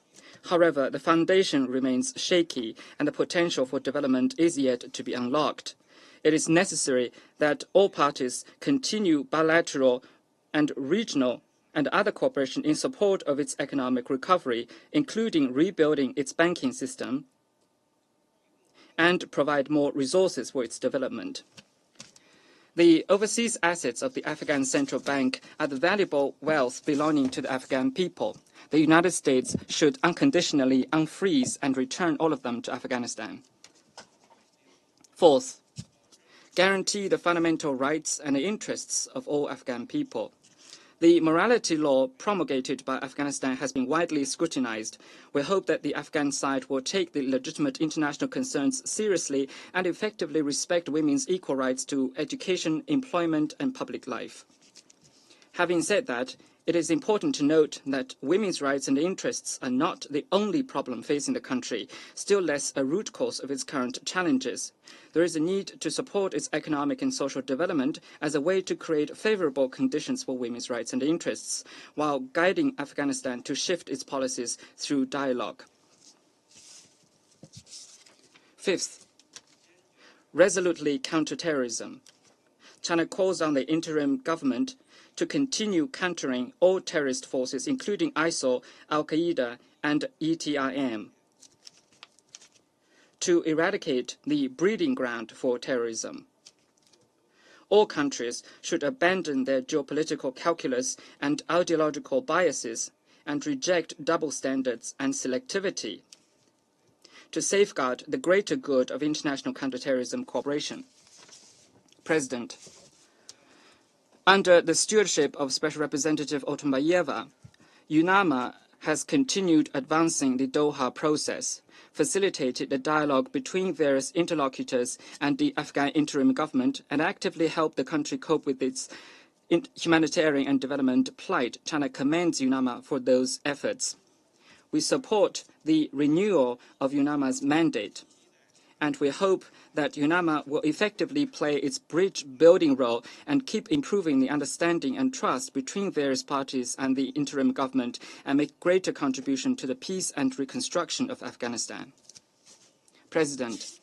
Speaker 7: However, the foundation remains shaky and the potential for development is yet to be unlocked. It is necessary that all parties continue bilateral and regional and other cooperation in support of its economic recovery, including rebuilding its banking system, and provide more resources for its development. The overseas assets of the Afghan Central Bank are the valuable wealth belonging to the Afghan people. The United States should unconditionally unfreeze and return all of them to Afghanistan. Fourth, guarantee the fundamental rights and the interests of all Afghan people. The morality law promulgated by Afghanistan has been widely scrutinized. We hope that the Afghan side will take the legitimate international concerns seriously and effectively respect women's equal rights to education, employment, and public life. Having said that, it is important to note that women's rights and interests are not the only problem facing the country, still less a root cause of its current challenges. There is a need to support its economic and social development as a way to create favorable conditions for women's rights and interests, while guiding Afghanistan to shift its policies through dialogue. Fifth, resolutely counter terrorism. China calls on the interim government to continue countering all terrorist forces, including ISIL, Al-Qaeda, and ETIM, to eradicate the breeding ground for terrorism. All countries should abandon their geopolitical calculus and ideological biases and reject double standards and selectivity to safeguard the greater good of international counterterrorism cooperation. President, under the stewardship of Special Representative Otunbayeva, UNAMA has continued advancing the Doha process, facilitated the dialogue between various interlocutors and the Afghan interim government, and actively helped the country cope with its humanitarian and development plight. China commends UNAMA for those efforts. We support the renewal of UNAMA's mandate, and we hope that UNAMA will effectively play its bridge-building role and keep improving the understanding and trust between various parties and the interim government and make greater contribution to the peace and reconstruction of Afghanistan. President,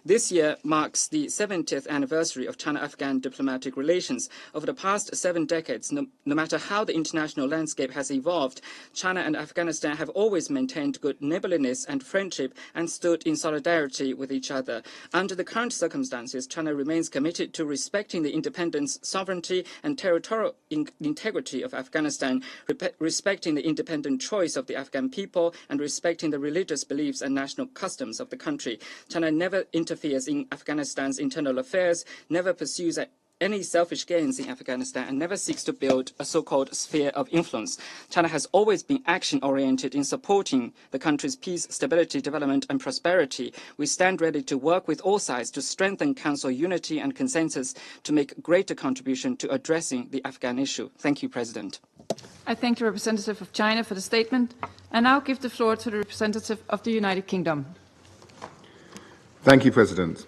Speaker 7: this year marks the 70th anniversary of China-Afghan diplomatic relations. Over the past 7 decades, no matter how the international landscape has evolved, China and Afghanistan have always maintained good neighborliness and friendship and stood in solidarity with each other. Under the current circumstances, China remains committed to respecting the independence, sovereignty, and territorial integrity of Afghanistan, respecting the independent choice of the Afghan people, and respecting the religious beliefs and national customs of the country. China never interferes in Afghanistan's internal affairs, never pursues any selfish gains in Afghanistan, and never seeks to build a so-called sphere of influence. China has always been action-oriented in supporting the country's peace, stability, development, and prosperity. We stand ready to work with all sides to strengthen Council unity and consensus to make greater contribution to addressing the Afghan issue. Thank you, President.
Speaker 1: I thank the representative of China for the statement, and now give the floor to the representative of the United Kingdom.
Speaker 8: Thank you, President.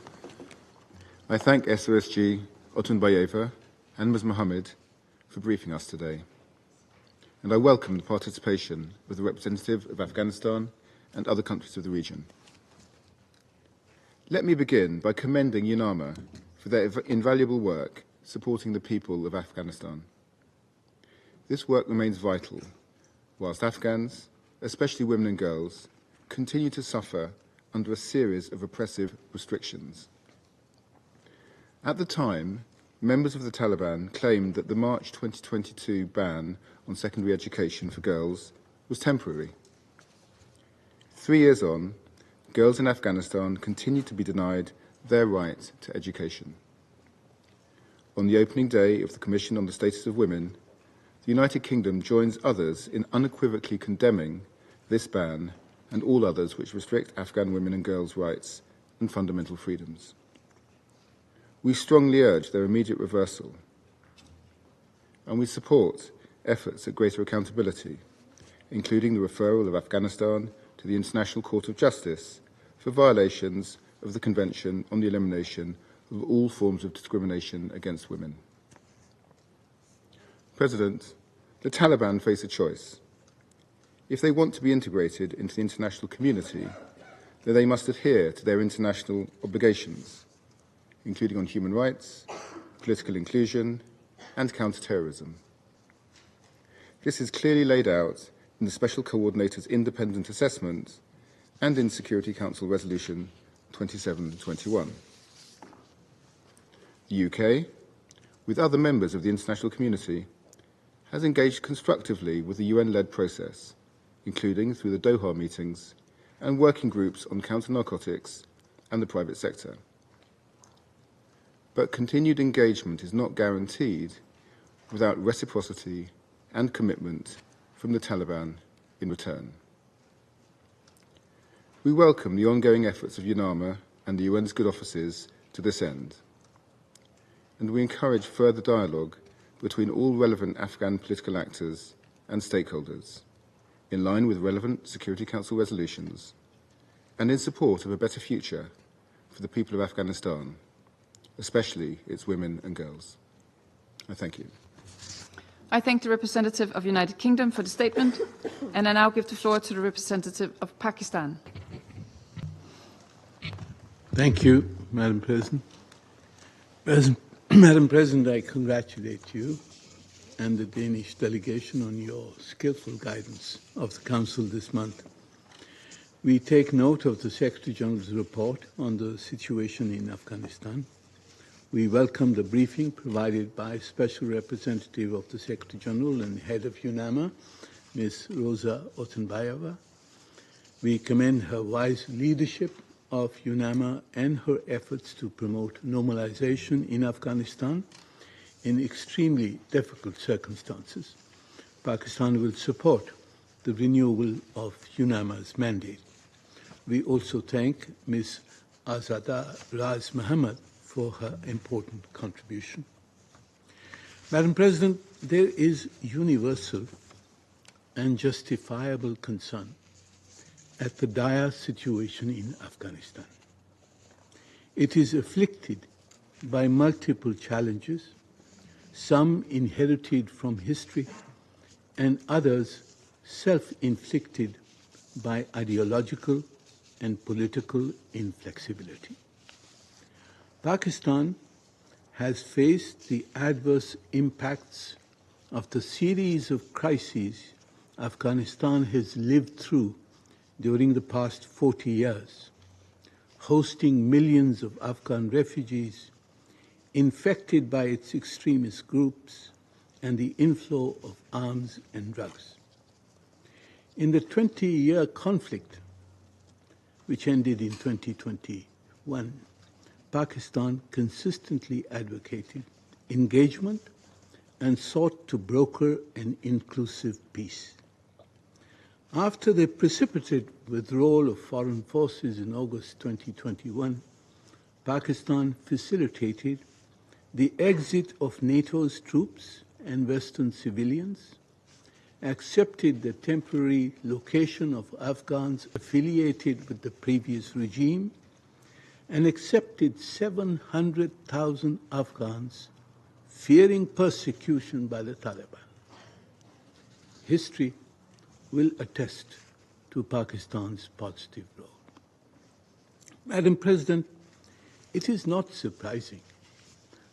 Speaker 8: I thank SRSG, Otunbayeva, and Ms. Mohammed for briefing us today. And I welcome the participation of the representative of Afghanistan and other countries of the region. Let me begin by commending UNAMA for their invaluable work supporting the people of Afghanistan. This work remains vital, whilst Afghans, especially women and girls, continue to suffer under a series of oppressive restrictions. At the time, members of the Taliban claimed that the March 2022 ban on secondary education for girls was temporary. 3 years on, girls in Afghanistan continue to be denied their right to education. On the opening day of the Commission on the Status of Women, the United Kingdom joins others in unequivocally condemning this ban and all others which restrict Afghan women and girls' rights and fundamental freedoms. We strongly urge their immediate reversal, and we support efforts at greater accountability, including the referral of Afghanistan to the International Court of Justice for violations of the Convention on the Elimination of all forms of discrimination against women. President, the Taliban face a choice. If they want to be integrated into the international community, then they must adhere to their international obligations, including on human rights, political inclusion, and counter-terrorism. This is clearly laid out in the Special Coordinator's independent assessment and in Security Council Resolution 2721. The UK, with other members of the international community, has engaged constructively with the UN-led process, including through the Doha meetings and working groups on counter-narcotics and the private sector. But continued engagement is not guaranteed without reciprocity and commitment from the Taliban in return. We welcome the ongoing efforts of UNAMA and the UN's good offices to this end, and we encourage further dialogue between all relevant Afghan political actors and stakeholders, in line with relevant Security Council resolutions, and in support of a better future for the people of Afghanistan, especially its women and girls. I thank you.
Speaker 1: I thank the representative of the United Kingdom for the statement, and I now give the floor to the representative of Pakistan.
Speaker 9: Thank you, Madam President. Madam President, I congratulate you and the Danish delegation on your skillful guidance of the Council this month. We take note of the Secretary General's report on the situation in Afghanistan, We welcome the briefing provided by Special Representative of the Secretary General and Head of UNAMA, Ms. Roza Otunbayeva. We commend her wise leadership of UNAMA and her efforts to promote normalization in Afghanistan in extremely difficult circumstances. Pakistan will support the renewal of UNAMA's mandate. We also thank Ms. Azada Raz Mohammed for her important contribution. Madam President, there is universal and justifiable concern at the dire situation in Afghanistan. It is afflicted by multiple challenges, some inherited from history and others self-inflicted by ideological and political inflexibility. Pakistan has faced the adverse impacts of the series of crises Afghanistan has lived through during the past 40 years, hosting millions of Afghan refugees infected by its extremist groups and the inflow of arms and drugs. In the 20-year conflict, which ended in 2021, Pakistan consistently advocated engagement and sought to broker an inclusive peace. After the precipitate withdrawal of foreign forces in August 2021, Pakistan facilitated the exit of NATO's troops and Western civilians, accepted the temporary location of Afghans affiliated with the previous regime, and accepted 700,000 Afghans fearing persecution by the Taliban. History will attest to Pakistan's positive role. Madam President, it is not surprising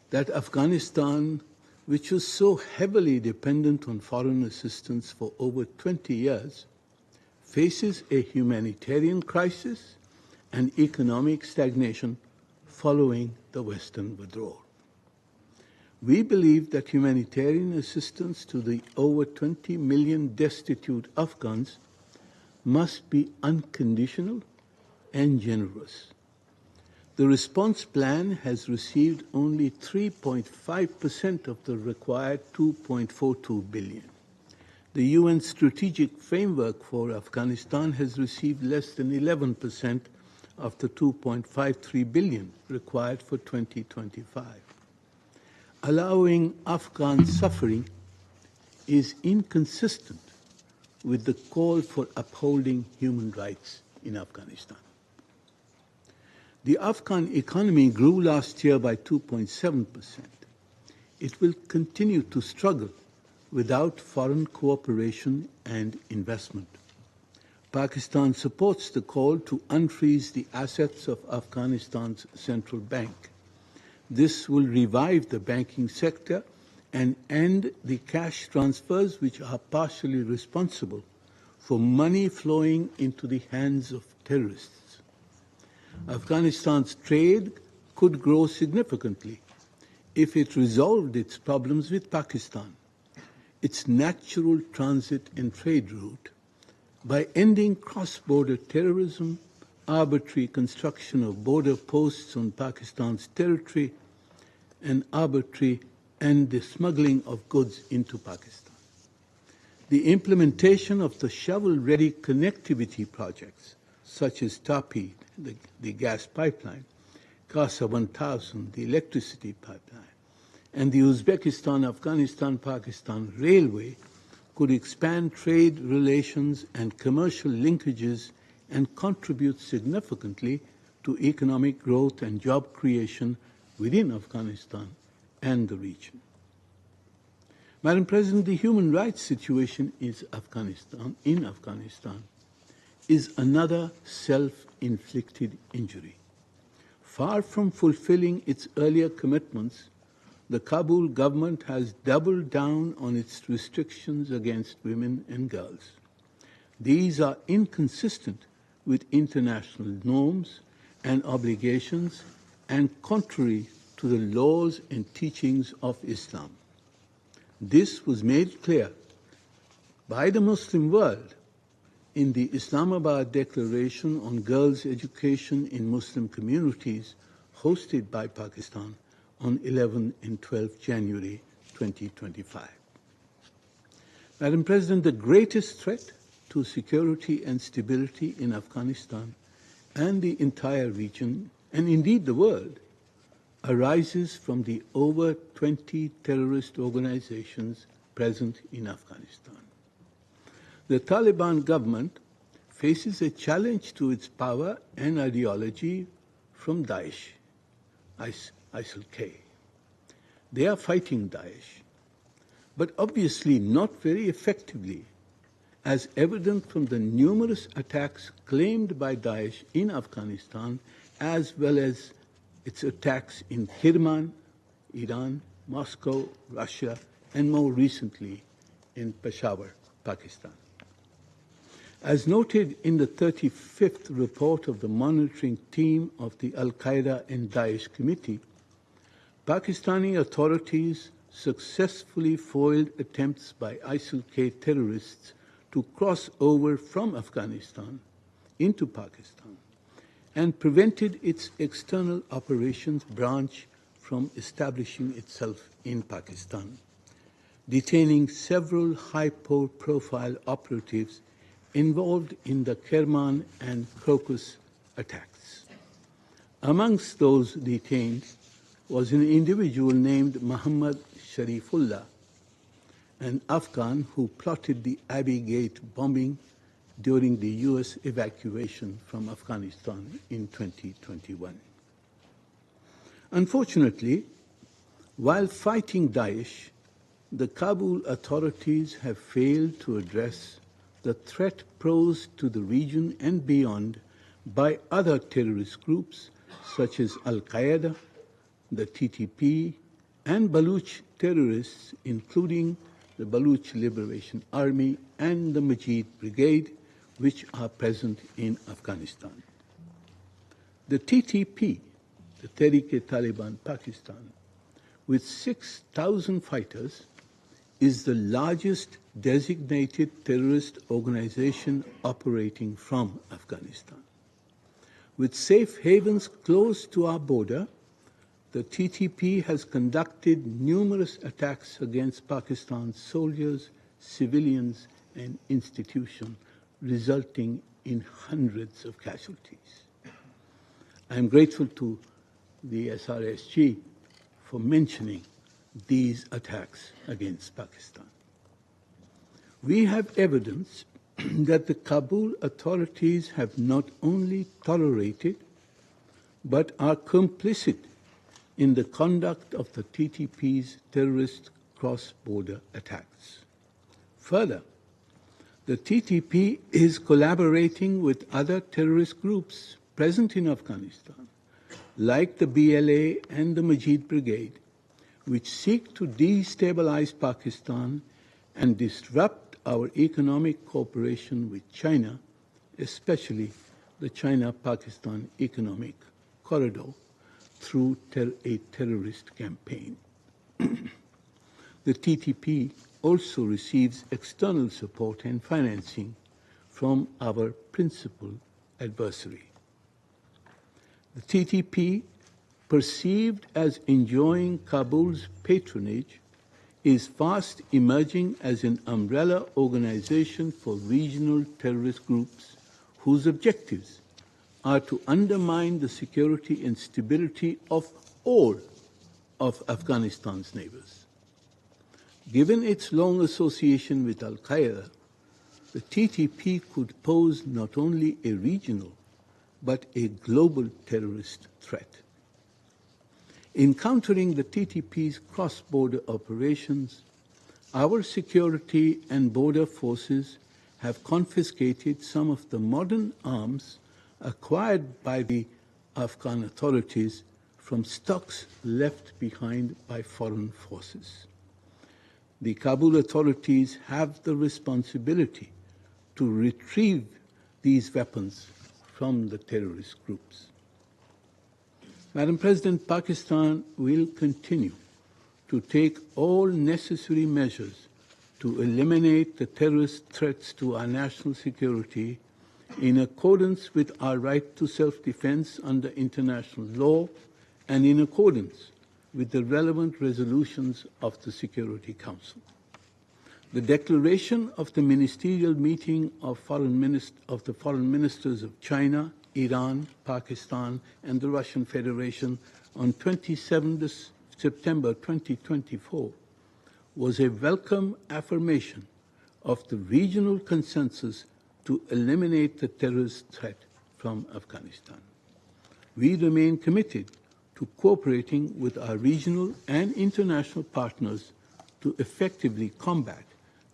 Speaker 9: that Afghanistan, which was so heavily dependent on foreign assistance for over 20 years, faces a humanitarian crisis and economic stagnation following the Western withdrawal. We believe that humanitarian assistance to the over 20 million destitute Afghans must be unconditional and generous. The response plan has received only 3.5% of the required 2.42 billion. The UN Strategic Framework for Afghanistan has received less than 11% of the 2.53 billion required for 2025. Allowing Afghan suffering is inconsistent with the call for upholding human rights in Afghanistan. The Afghan economy grew last year by 2.7%. It will continue to struggle without foreign cooperation and investment. Pakistan supports the call to unfreeze the assets of Afghanistan's central bank. This will revive the banking sector and end the cash transfers which are partially responsible for money flowing into the hands of terrorists. Afghanistan's trade could grow significantly if it resolved its problems with Pakistan, its natural transit and trade route, by ending cross-border terrorism, arbitrary construction of border posts on Pakistan's territory, and the smuggling of goods into Pakistan. The implementation of the shovel-ready connectivity projects, such as TAPI, the gas pipeline, CASA 1000, the electricity pipeline, and the Uzbekistan-Afghanistan-Pakistan railway, could expand trade relations and commercial linkages and contribute significantly to economic growth and job creation within Afghanistan and the region. Madam President, the human rights situation in Afghanistan is another self-inflicted injury. Far from fulfilling its earlier commitments, the Kabul government has doubled down on its restrictions against women and girls. These are inconsistent with international norms and obligations and contrary to the laws and teachings of Islam. This was made clear by the Muslim world in the Islamabad Declaration on Girls' Education in Muslim Communities, hosted by Pakistan on 11 and 12 January 2025. Madam President, the greatest threat to security and stability in Afghanistan and the entire region, and indeed the world, arises from the over 20 terrorist organizations present in Afghanistan. The Taliban government faces a challenge to its power and ideology from Daesh, ISIL-K. They are fighting Daesh, but obviously not very effectively, as evident from the numerous attacks claimed by Daesh in Afghanistan, as well as its attacks in Kirman, Iran, Moscow, Russia, and more recently in Peshawar, Pakistan. As noted in the 35th report of the monitoring team of the Al-Qaeda and Daesh Committee, Pakistani authorities successfully foiled attempts by ISIL-K terrorists to cross over from Afghanistan into Pakistan and prevented its external operations branch from establishing itself in Pakistan, detaining several high-profile operatives involved in the Kerman and Crocus attacks. Amongst those detained was an individual named Muhammad Sharifullah, an Afghan who plotted the Abbey Gate bombing during the U.S. evacuation from Afghanistan in 2021. Unfortunately, while fighting Daesh, the Kabul authorities have failed to address the threat posed to the region and beyond by other terrorist groups such as Al-Qaeda, the TTP, and Baluch terrorists, including the Baluch Liberation Army and the Majid Brigade, which are present in Afghanistan. The TTP, the Tehrik-e-Taliban Pakistan, with 6,000 fighters, is the largest designated terrorist organization operating from Afghanistan. With safe havens close to our border, the TTP has conducted numerous attacks against Pakistan's soldiers, civilians, and institutions, resulting in hundreds of casualties. I am grateful to the SRSG for mentioning these attacks against Pakistan. We have evidence that the Kabul authorities have not only tolerated, but are complicit in the conduct of the TTP's terrorist cross-border attacks. Further, the TTP is collaborating with other terrorist groups present in Afghanistan, like the BLA and the Majid Brigade, which seek to destabilize Pakistan and disrupt our economic cooperation with China, especially the China-Pakistan Economic Corridor, through a terrorist campaign. The TTP also receives external support and financing from our principal adversary. The TTP, perceived as enjoying Kabul's patronage, is fast emerging as an umbrella organization for regional terrorist groups whose objectives are to undermine the security and stability of all of Afghanistan's neighbors. Given its long association with Al-Qaeda, the TTP could pose not only a regional, but a global terrorist threat. In countering the TTP's cross-border operations, our security and border forces have confiscated some of the modern arms acquired by the Afghan authorities from stocks left behind by foreign forces. The Kabul authorities have the responsibility to retrieve these weapons from the terrorist groups. Madam President, Pakistan will continue to take all necessary measures to eliminate the terrorist threats to our national security in accordance with our right to self-defense under international law and in accordance with the relevant resolutions of the Security Council. The declaration of the ministerial meeting of the foreign ministers of China, Iran, Pakistan, and the Russian Federation on 27 September 2024 was a welcome affirmation of the regional consensus to eliminate the terrorist threat from Afghanistan. We remain committed to cooperating with our regional and international partners to effectively combat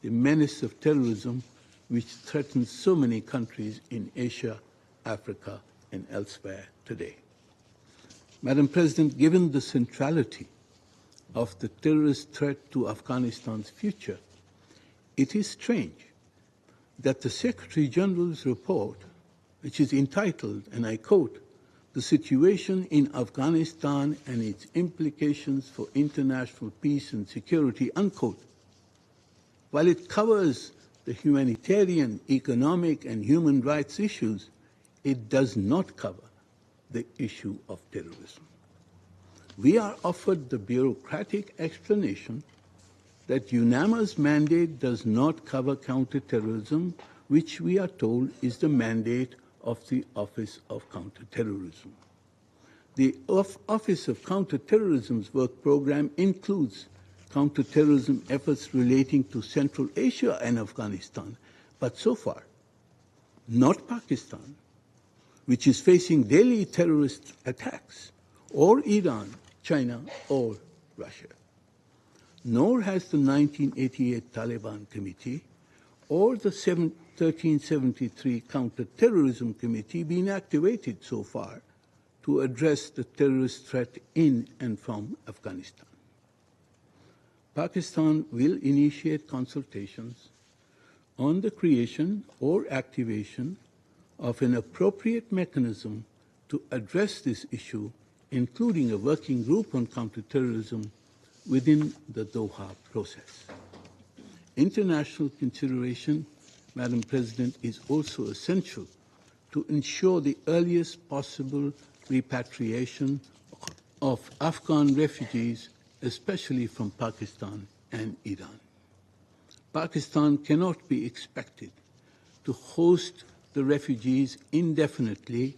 Speaker 9: the menace of terrorism which threatens so many countries in Asia, Africa, and elsewhere today. Madam President, given the centrality of the terrorist threat to Afghanistan's future, it is strange that the Secretary General's report, which is entitled, and I quote, "The Situation in Afghanistan and its Implications for International Peace and Security," unquote, while it covers the humanitarian, economic, and human rights issues, it does not cover the issue of terrorism. We are offered the bureaucratic explanation that UNAMA's mandate does not cover counterterrorism, which we are told is the mandate of the Office of Counterterrorism. The Office of Counterterrorism's work program includes counterterrorism efforts relating to Central Asia and Afghanistan, but so far, not Pakistan, which is facing daily terrorist attacks, or Iran, China, or Russia. Nor has the 1988 Taliban Committee or the 1373 Counterterrorism Committee been activated so far to address the terrorist threat in and from Afghanistan. Pakistan will initiate consultations on the creation or activation of an appropriate mechanism to address this issue, including a working group on counterterrorism within the Doha process. International consideration, Madam President, is also essential to ensure the earliest possible repatriation of Afghan refugees, especially from Pakistan and Iran. Pakistan cannot be expected to host the refugees indefinitely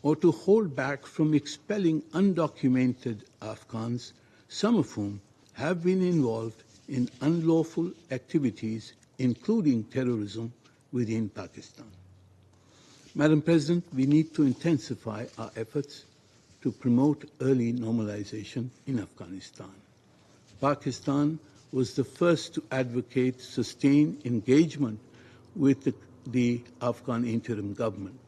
Speaker 9: or to hold back from expelling undocumented Afghans, some of whom have been involved in unlawful activities, including terrorism, within Pakistan. Madam President, we need to intensify our efforts to promote early normalization in Afghanistan. Pakistan was the first to advocate sustained engagement with the Afghan interim government.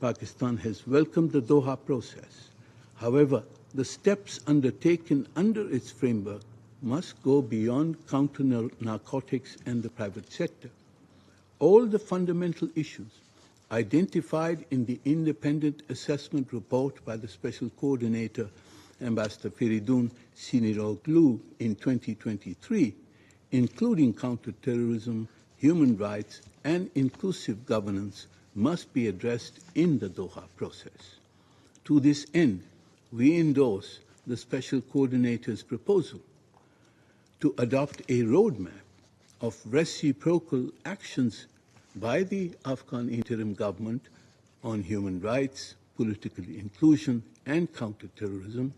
Speaker 9: Pakistan has welcomed the Doha process. However, the steps undertaken under its framework must go beyond counter-narcotics and the private sector. All the fundamental issues identified in the independent assessment report by the Special Coordinator, Ambassador Feridun Siniroglu, in 2023, including counterterrorism, human rights, and inclusive governance, must be addressed in the Doha process. To this end, we endorse the Special Coordinator's proposal to adopt a roadmap of reciprocal actions by the Afghan interim government on human rights, political inclusion, and counterterrorism,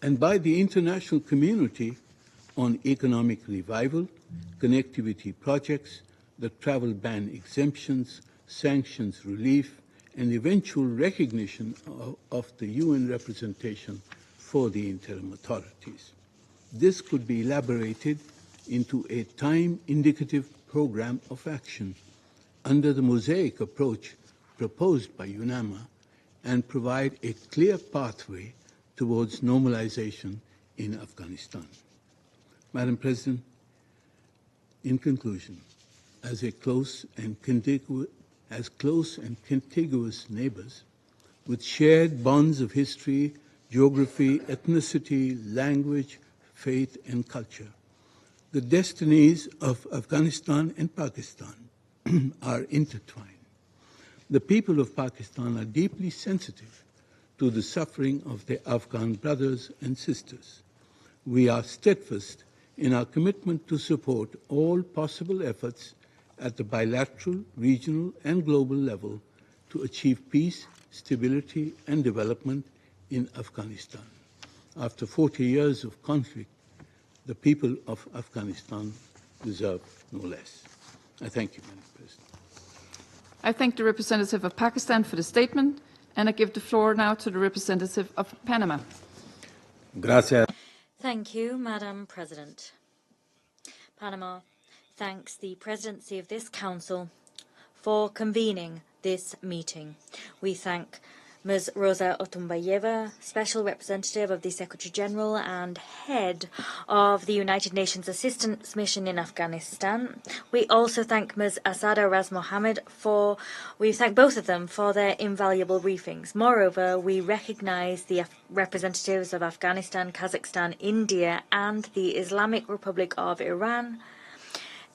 Speaker 9: and by the international community on economic revival, connectivity projects, the travel ban exemptions, sanctions relief, and eventual recognition of the UN representation for the interim authorities. This could be elaborated into a time-indicative program of action under the mosaic approach proposed by UNAMA and provide a clear pathway towards normalization in Afghanistan. Madam President, in conclusion, as close and contiguous neighbors with shared bonds of history, geography, ethnicity, language, faith, and culture. The destinies of Afghanistan and Pakistan are intertwined. The people of Pakistan are deeply sensitive to the suffering of their Afghan brothers and sisters. We are steadfast in our commitment to support all possible efforts at the bilateral, regional, and global level to achieve peace, stability, and development in Afghanistan. After 40 years of conflict, the people of Afghanistan deserve no less. I thank you, Madam President.
Speaker 1: I thank the representative of Pakistan for the statement, and I give the floor now to the representative of Panama.
Speaker 10: Gracias.
Speaker 11: Thank you, Madam President. Panama thanks the presidency of this Council for convening this meeting. We thank Ms. Roza Otunbayeva, Special Representative of the Secretary-General and Head of the United Nations Assistance Mission in Afghanistan. We also thank Ms. Asada Raz Mohammed we thank both of them for their invaluable briefings. Moreover, we recognize the representatives of Afghanistan, Kazakhstan, India, and the Islamic Republic of Iran.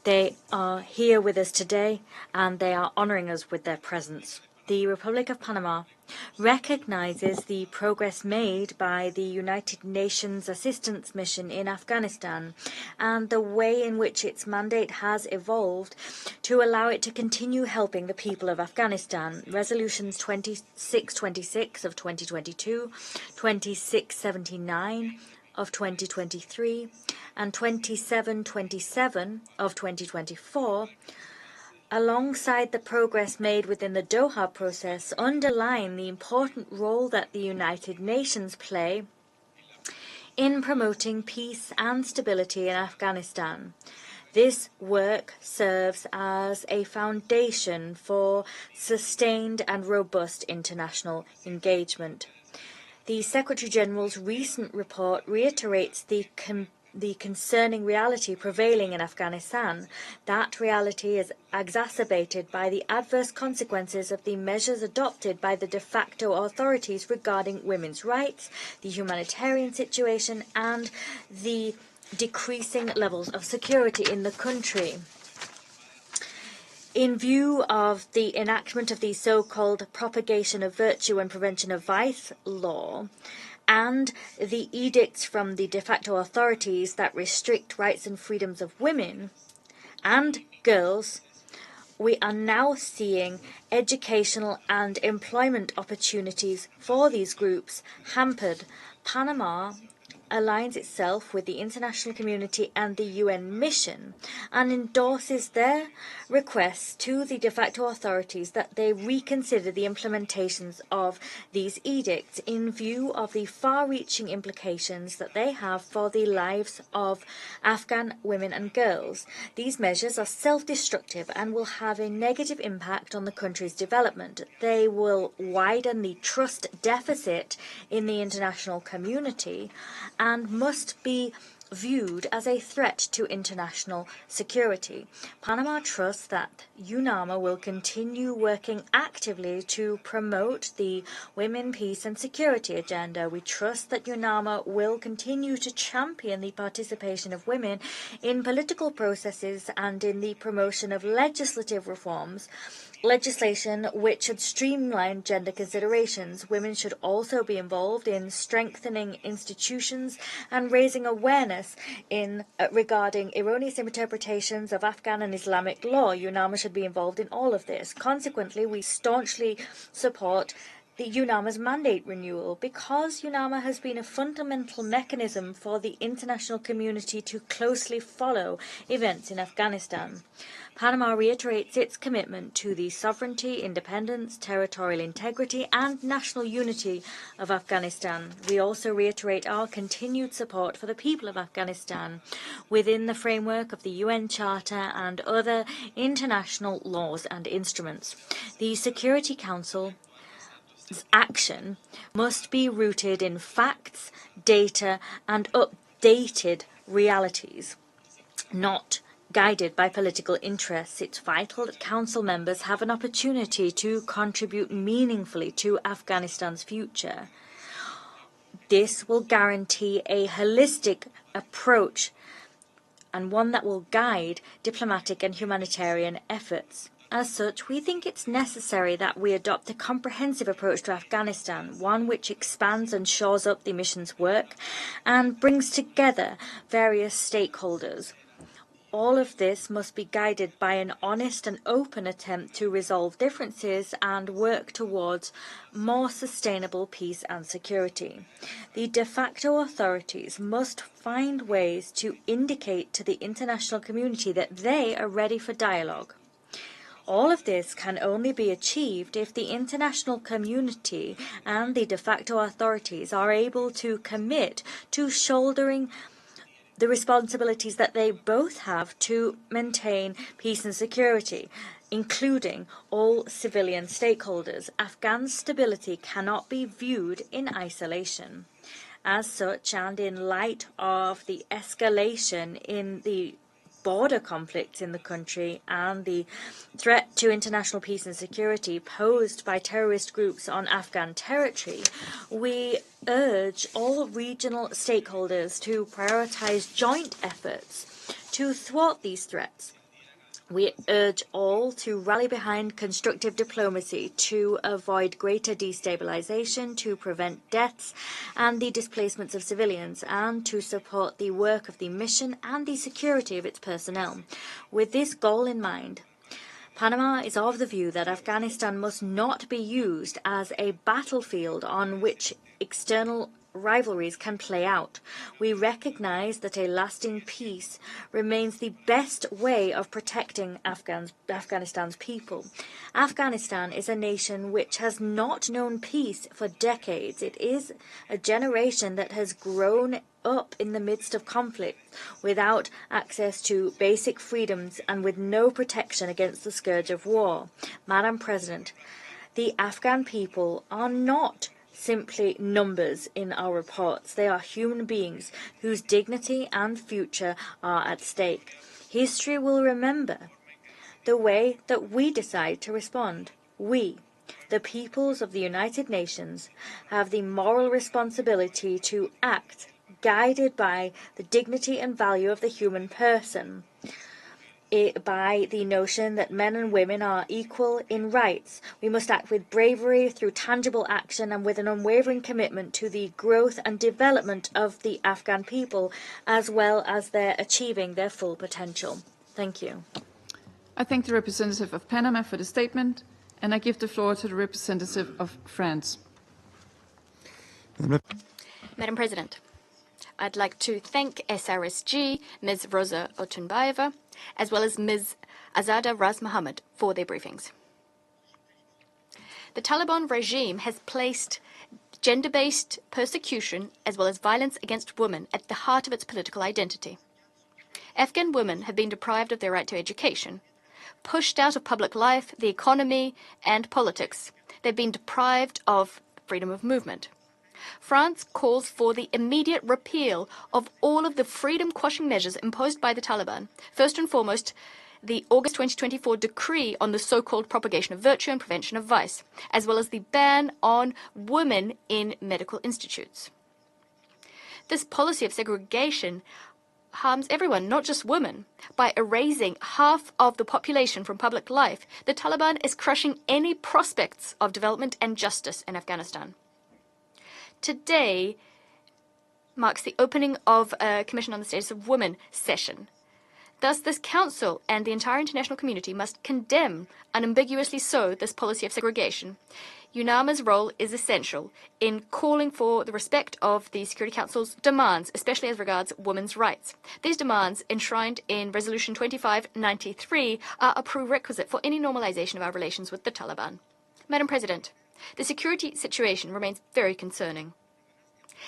Speaker 11: They are here with us today, and they are honoring us with their presence. The Republic of Panama recognizes the progress made by the United Nations Assistance Mission in Afghanistan and the way in which its mandate has evolved to allow it to continue helping the people of Afghanistan. Resolutions 2626 of 2022, 2679 of 2023, and 2727 of 2024, alongside the progress made within the Doha process, underline the important role that the United Nations play in promoting peace and stability in Afghanistan. This work serves as a foundation for sustained and robust international engagement. The Secretary-General's recent report reiterates the concerning reality prevailing in Afghanistan. That reality is exacerbated by the adverse consequences of the measures adopted by the de facto authorities regarding women's rights, the humanitarian situation, and the decreasing levels of security in the country. In view of the enactment of the so-called Propagation of Virtue and Prevention of Vice law, and the edicts from the de facto authorities that restrict rights and freedoms of women and girls, we are now seeing educational and employment opportunities for these groups hampered. Panama aligns itself with the international community and the UN mission and endorses their requests to the de facto authorities that they reconsider the implementations of these edicts in view of the far-reaching implications that they have for the lives of Afghan women and girls. These measures are self-destructive and will have a negative impact on the country's development. They will widen the trust deficit in the international community and must be viewed as a threat to international security. Panama trusts that UNAMA will continue working actively to promote the women, peace and security agenda. We trust that UNAMA will continue to champion the participation of women in political processes and in the promotion of legislative reforms, legislation which should streamline gender considerations. Women should also be involved in strengthening institutions and raising awareness regarding erroneous interpretations of Afghan and Islamic law. UNAMA should be involved in all of this. Consequently, we staunchly support the UNAMA's mandate renewal because UNAMA has been a fundamental mechanism for the international community to closely follow events in Afghanistan. Panama reiterates its commitment to the sovereignty, independence, territorial integrity and national unity of Afghanistan. We also reiterate our continued support for the people of Afghanistan within the framework of the UN Charter and other international laws and instruments. The Security Council's action must be rooted in facts, data and updated realities, not guided by political interests. It's vital that Council members have an opportunity to contribute meaningfully to Afghanistan's future. This will guarantee a holistic approach and one that will guide diplomatic and humanitarian efforts. As such, we think it's necessary that we adopt a comprehensive approach to Afghanistan, one which expands and shores up the mission's work and brings together various stakeholders. All of this must be guided by an honest and open attempt to resolve differences and work towards more sustainable peace and security. The de facto authorities must find ways to indicate to the international community that they are ready for dialogue. All of this can only be achieved if the international community and the de facto authorities are able to commit to shouldering the responsibilities that they both have to maintain peace and security, including all civilian stakeholders. Afghan stability cannot be viewed in isolation. As such, and in light of the escalation in the border conflicts in the country and the threat to international peace and security posed by terrorist groups on Afghan territory, we urge all regional stakeholders to prioritize joint efforts to thwart these threats. We urge all to rally behind constructive diplomacy to avoid greater destabilization, to prevent deaths and the displacements of civilians, and to support the work of the mission and the security of its personnel. With this goal in mind, Panama is of the view that Afghanistan must not be used as a battlefield on which external rivalries can play out. We recognize that a lasting peace remains the best way of protecting Afghanistan's people. Afghanistan is a nation which has not known peace for decades. It is a generation that has grown up in the midst of conflict, without access to basic freedoms and with no protection against the scourge of war. Madam President, the Afghan people are not simply numbers in our reports. They are human beings whose dignity and future are at stake. History will remember the way that we decide to respond. We, the peoples of the United Nations, have the moral responsibility to act guided by the dignity and value of the human person, by the notion that men and women are equal in rights. We must act with bravery through tangible action and with an unwavering commitment to the growth and development of the Afghan people, as well as their achieving their full potential. Thank you.
Speaker 1: I thank the representative of Panama for the statement, and I give the floor to the representative of France.
Speaker 5: Madam President, I'd like to thank SRSG, Ms. Roza Otunbayeva, as well as Ms. Azada Raz Mohammed for their briefings. The Taliban regime has placed gender-based persecution as well as violence against women at the heart of its political identity. Afghan women have been deprived of their right to education, pushed out of public life, the economy, and politics. They've been deprived of freedom of movement. France calls for the immediate repeal of all of the freedom-quashing measures imposed by the Taliban. First and foremost, the August 2024 decree on the so-called propagation of virtue and prevention of vice, as well as the ban on women in medical institutes. This policy of segregation harms everyone, not just women. By erasing half of the population from public life, the Taliban is crushing any prospects of development and justice in Afghanistan. Today marks the opening of a Commission on the Status of Women session. Thus, this Council and the entire international community must condemn, unambiguously so, this policy of segregation. UNAMA's role is essential in calling for the respect of the Security Council's demands, especially as regards women's rights. These demands, enshrined in Resolution 2593, are a prerequisite for any normalization of our relations with the Taliban. Madam President, the security situation remains very concerning.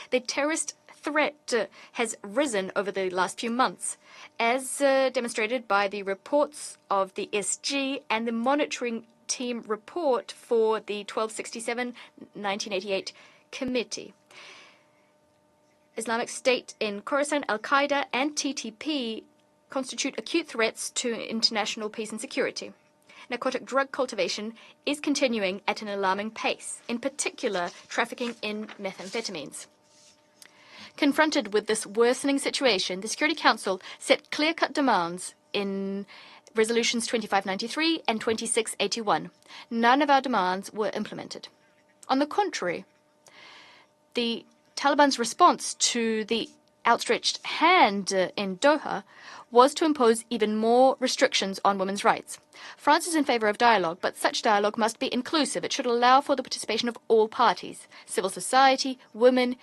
Speaker 5: The terrorist threat has risen over the last few months, as demonstrated by the reports of the SG and the monitoring team report for the 1267-1988 committee. Islamic State in Khorasan, Al-Qaeda, and TTP constitute acute threats to international peace and security. Narcotic drug cultivation is continuing at an alarming pace, in particular trafficking in methamphetamines. Confronted with this worsening situation, the Security Council set clear-cut demands in Resolutions 2593 and 2681. None of our demands were implemented. On the contrary, the Taliban's response to the outstretched hand in Doha was to impose even more restrictions on women's rights. France is in favor of dialogue, but such dialogue must be inclusive. It should allow for the participation of all parties, civil society, women,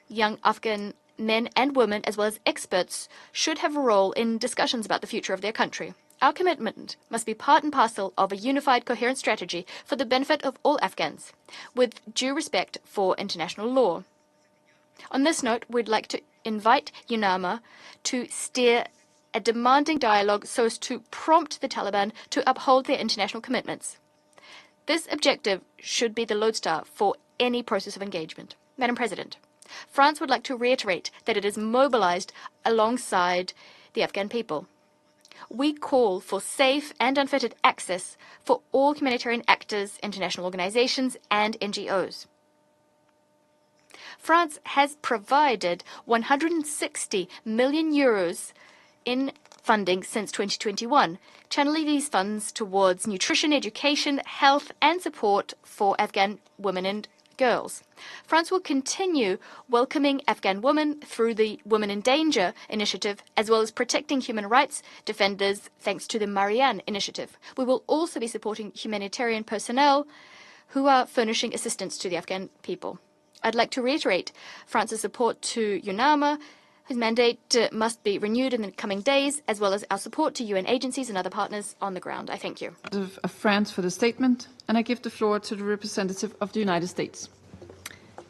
Speaker 5: young Afghan men and women, as well as experts, should have a role in discussions about the future of their country. Our commitment must be part and parcel of a unified, coherent strategy for the benefit of all Afghans, with due respect for international law. On this note, we'd like to invite UNAMA to steer a demanding dialogue so as to prompt the Taliban to uphold their international commitments. This objective should be the lodestar for any process of engagement. Madam President, France would like to reiterate that it is mobilized alongside the Afghan people. We call for safe and unfettered access for all humanitarian actors, international organizations, and NGOs. France has provided 160 million euros in funding since 2021, channeling these funds towards nutrition, education, health, and support for Afghan women and girls. France will continue welcoming Afghan women through the Women in Danger initiative, as well as protecting human rights defenders thanks to the Marianne initiative. We will also be supporting humanitarian personnel who are furnishing assistance to the Afghan people. I'd like to reiterate France's support to UNAMA, whose mandate must be renewed in the coming days, as well as our support to UN agencies and other partners on the ground. I thank you.
Speaker 1: Of France for the statement, and I give the floor to the representative of the United States.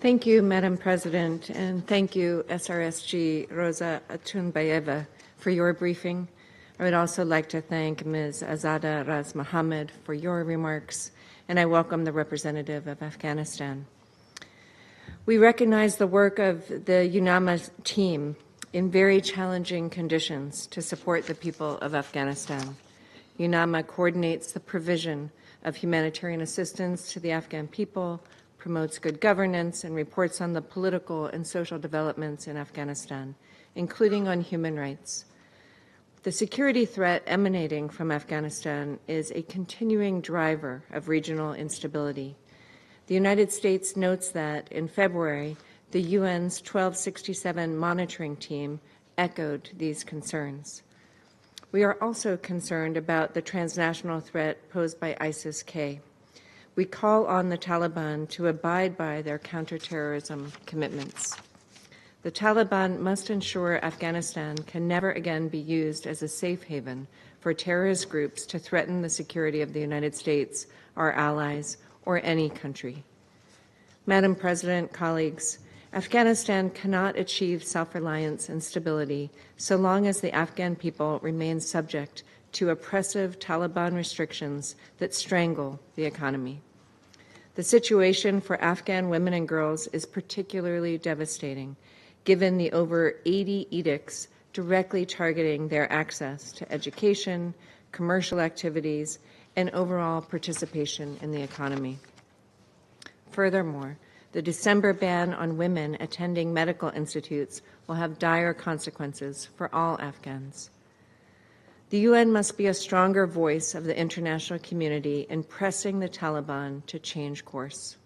Speaker 12: Thank you, Madam President, and thank you, SRSG Roza Otunbayeva, for your briefing. I would also like to thank Ms. Azada Raz Mohammed for your remarks, and I welcome the representative of Afghanistan. We recognize the work of the UNAMA team in very challenging conditions to support the people of Afghanistan. UNAMA coordinates the provision of humanitarian assistance to the Afghan people, promotes good governance, and reports on the political and social developments in Afghanistan, including on human rights. The security threat emanating from Afghanistan is a continuing driver of regional instability. The United States notes that in February, the UN's 1267 monitoring team echoed these concerns. We are also concerned about the transnational threat posed by ISIS-K. We call on the Taliban to abide by their counterterrorism commitments. The Taliban must ensure Afghanistan can never again be used as a safe haven for terrorist groups to threaten the security of the United States, our allies, or any country. Madam President, colleagues, Afghanistan cannot achieve self-reliance and stability so long as the Afghan people remain subject to oppressive Taliban restrictions that strangle the economy. The situation for Afghan women and girls is particularly devastating, given the over 80 edicts directly targeting their access to education, commercial activities, and overall participation in the economy. Furthermore, the December ban on women attending medical institutes will have dire consequences for all Afghans. The UN must be a stronger voice of the international community in pressing the Taliban to change course.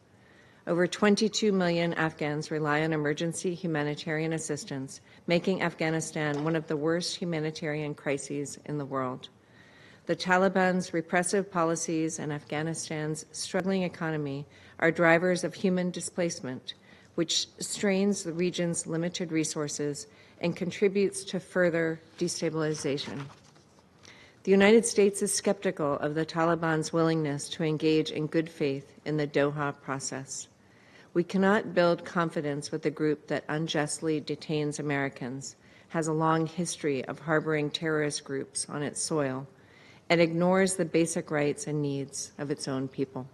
Speaker 12: Over 22 million Afghans rely on emergency humanitarian assistance, making Afghanistan one of the worst humanitarian crises in the world. The Taliban's repressive policies and Afghanistan's struggling economy are drivers of human displacement, which strains the region's limited resources and contributes to further destabilization. The United States is skeptical of the Taliban's willingness to engage in good faith in the Doha process. We cannot build confidence with a group that unjustly detains Americans, has a long history of harboring terrorist groups on its soil, and ignores the basic rights and needs of its own people.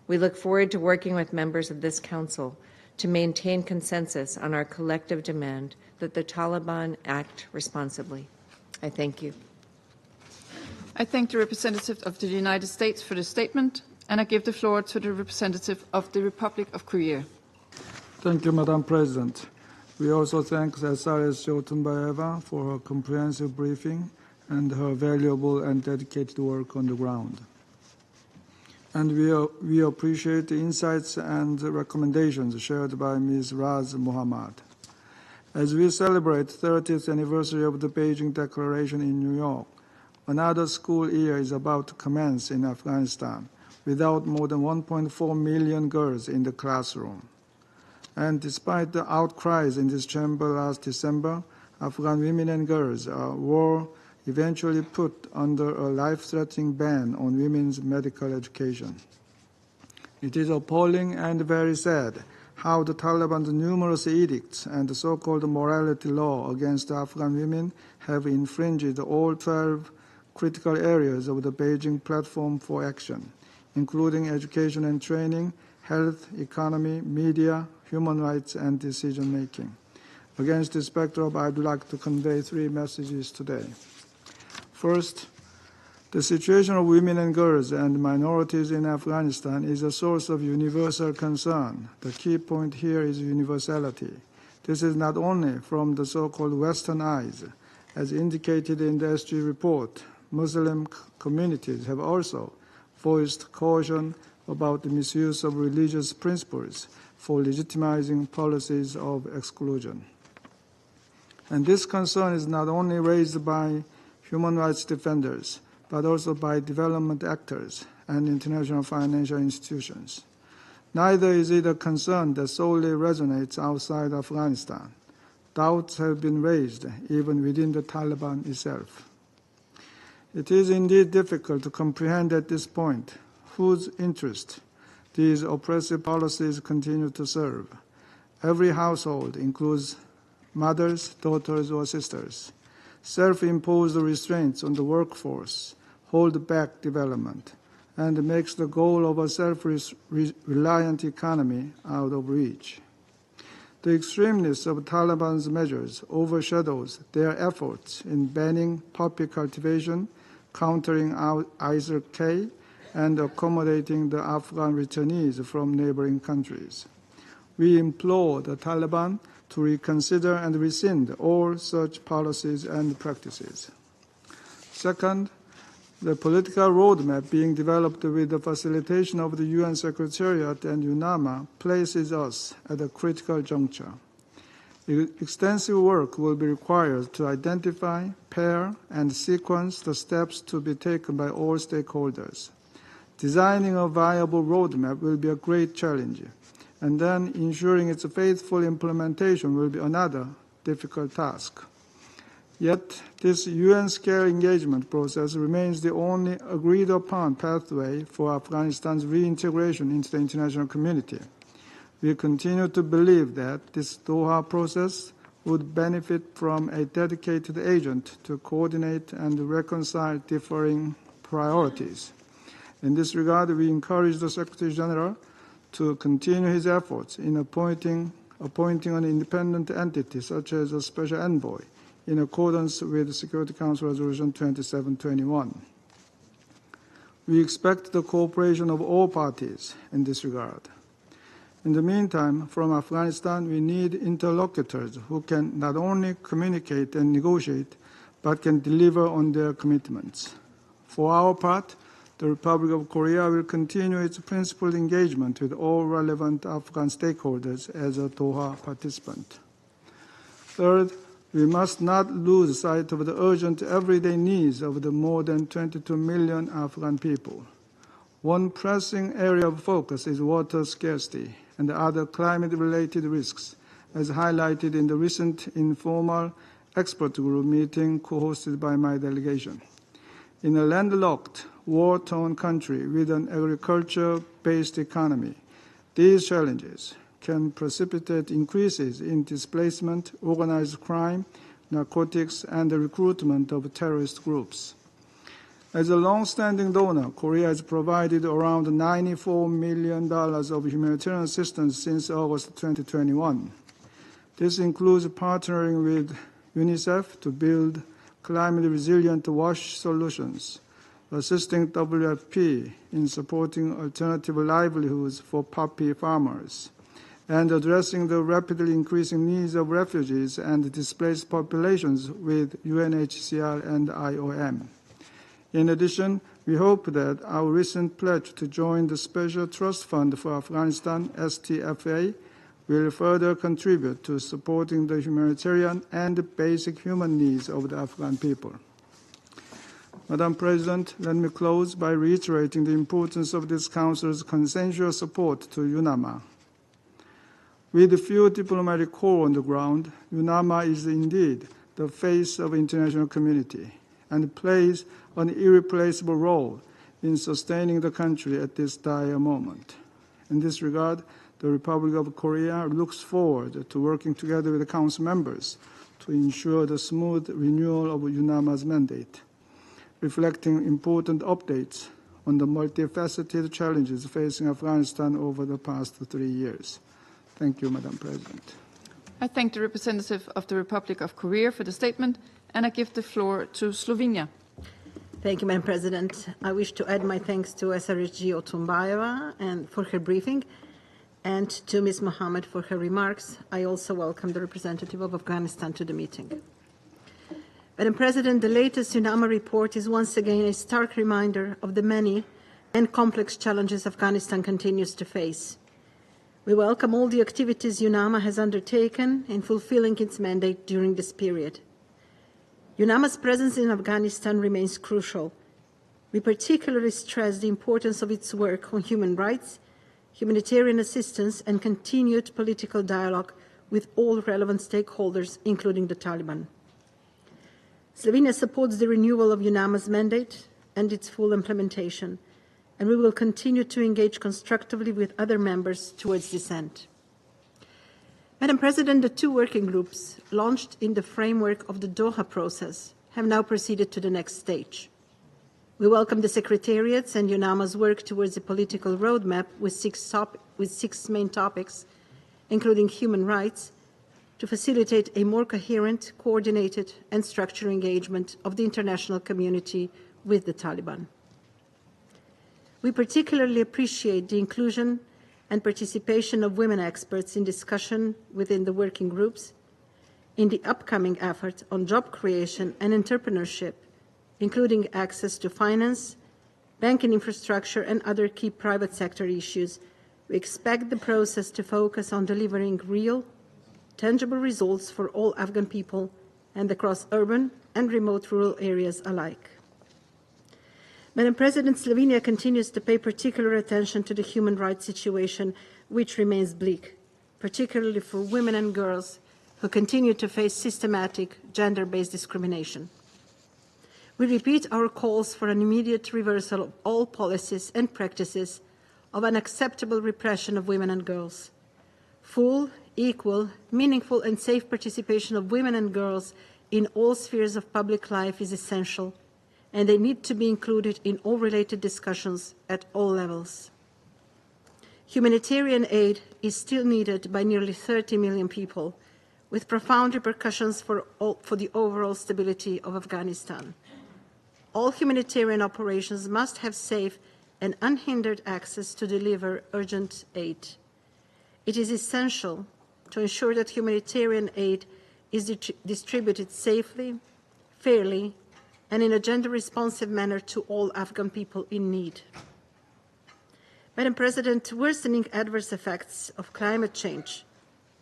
Speaker 12: We look forward to working with members of this Council to maintain consensus on our collective demand that the Taliban act responsibly. I thank you.
Speaker 1: I thank the representative of the United States for the statement, and I give the floor to the representative of the Republic of Korea.
Speaker 13: Thank you, Madam President. We also thank SRSG Otunbayeva for her comprehensive briefing and her valuable and dedicated work on the ground. And we appreciate the insights and recommendations shared by Ms. Raz Mohammad. As we celebrate the 30th anniversary of the Beijing Declaration in New York, another school year is about to commence in Afghanistan without more than 1.4 million girls in the classroom. And despite the outcries in this chamber last December, Afghan women and girls were eventually put under a life-threatening ban on women's medical education. It is appalling and very sad how the Taliban's numerous edicts and the so-called morality law against Afghan women have infringed all 12 critical areas of the Beijing Platform for Action, including education and training, health, economy, media, human rights, and decision-making. Against this backdrop, I'd like to convey 3 messages today. First, the situation of women and girls and minorities in Afghanistan is a source of universal concern. The key point here is universality. This is not only from the so-called Western eyes. As indicated in the SG report, Muslim communities have also voiced caution about the misuse of religious principles for legitimizing policies of exclusion. And this concern is not only raised by human rights defenders, but also by development actors and international financial institutions. Neither is it a concern that solely resonates outside Afghanistan. Doubts have been raised even within the Taliban itself. It is indeed difficult to comprehend at this point whose interest these oppressive policies continue to serve. Every household includes mothers, daughters, or sisters. Self-imposed restraints on the workforce hold back development and makes the goal of a self-reliant economy out of reach. The extremeness of Taliban's measures overshadows their efforts in banning poppy cultivation, countering ISIL-K, and accommodating the Afghan returnees from neighboring countries. We implore the Taliban to reconsider and rescind all such policies and practices. Second, the political roadmap being developed with the facilitation of the UN Secretariat and UNAMA places us at a critical juncture. Extensive work will be required to identify, pair, and sequence the steps to be taken by all stakeholders. Designing a viable roadmap will be a great challenge, and then ensuring its faithful implementation will be another difficult task. Yet, this UN-scale engagement process remains the only agreed-upon pathway for Afghanistan's reintegration into the international community. We continue to believe that this Doha process would benefit from a dedicated agent to coordinate and reconcile differing priorities. In this regard, we encourage the Secretary General to continue his efforts in appointing an independent entity such as a special envoy in accordance with Security Council Resolution 2721. We expect the cooperation of all parties in this regard. In the meantime, from Afghanistan, we need interlocutors who can not only communicate and negotiate, but can deliver on their commitments. For our part, the Republic of Korea will continue its principled engagement with all relevant Afghan stakeholders as a Doha participant. Third, we must not lose sight of the urgent everyday needs of the more than 22 million Afghan people. One pressing area of focus is water scarcity and other climate-related risks, as highlighted in the recent informal expert group meeting co-hosted by my delegation. In a landlocked, war-torn country with an agriculture-based economy, these challenges can precipitate increases in displacement, organized crime, narcotics, and the recruitment of terrorist groups. As a long-standing donor, Korea has provided around $94 million of humanitarian assistance since August 2021. This includes partnering with UNICEF to build climate-resilient wash solutions, assisting WFP in supporting alternative livelihoods for poppy farmers, and addressing the rapidly increasing needs of refugees and displaced populations with UNHCR and IOM. In addition, we hope that our recent pledge to join the Special Trust Fund for Afghanistan, STFA, will further contribute to supporting the humanitarian and basic human needs of the Afghan people. Madam President, let me close by reiterating the importance of this Council's consensual support to UNAMA. With a few diplomatic corps on the ground, UNAMA is indeed the face of the international community and plays an irreplaceable role in sustaining the country at this dire moment. In this regard, the Republic of Korea looks forward to working together with the Council members to ensure the smooth renewal of UNAMA's mandate, reflecting important updates on the multifaceted challenges facing Afghanistan over the past 3 years. Thank you, Madam President.
Speaker 1: I thank the representative of the Republic of Korea for the statement, and I give the floor to Slovenia.
Speaker 14: Thank you, Madam President. I wish to add my thanks to SRSG Otunbayeva and for her briefing, and to Ms. Mohammed for her remarks. I also welcome the representative of Afghanistan to the meeting. Madam President, the latest UNAMA report is once again a stark reminder of the many and complex challenges Afghanistan continues to face. We welcome all the activities UNAMA has undertaken in fulfilling its mandate during this period. UNAMA's presence in Afghanistan remains crucial. We particularly stress the importance of its work on human rights, humanitarian assistance, and continued political dialogue with all relevant stakeholders, including the Taliban. Slovenia supports the renewal of UNAMA's mandate and its full implementation, and we will continue to engage constructively with other members towards this end. Madam President, the 2 working groups launched in the framework of the Doha process have now proceeded to the next stage. We welcome the Secretariat's and UNAMA's work towards a political roadmap with 6 main topics, including human rights, to facilitate a more coherent, coordinated, and structured engagement of the international community with the Taliban. We particularly appreciate the inclusion and participation of women experts in discussion within the working groups in the upcoming effort on job creation and entrepreneurship, including access to finance, banking infrastructure, and other key private sector issues. We expect the process to focus on delivering real, tangible results for all Afghan people and across urban and remote rural areas alike. Madam President, Slovenia continues to pay particular attention to the human rights situation, which remains bleak, particularly for women and girls who continue to face systematic gender-based discrimination. We repeat our calls for an immediate reversal of all policies and practices of unacceptable repression of women and girls. Full, equal, meaningful, and safe participation of women and girls in all spheres of public life is essential, and they need to be included in all related discussions at all levels. Humanitarian aid is still needed by nearly 30 million people, with profound repercussions for the overall stability of Afghanistan. All humanitarian operations must have safe and unhindered access to deliver urgent aid. It is essential to ensure that humanitarian aid is distributed safely, fairly, and in a gender-responsive manner to all Afghan people in need. Madam President, worsening adverse effects of climate change,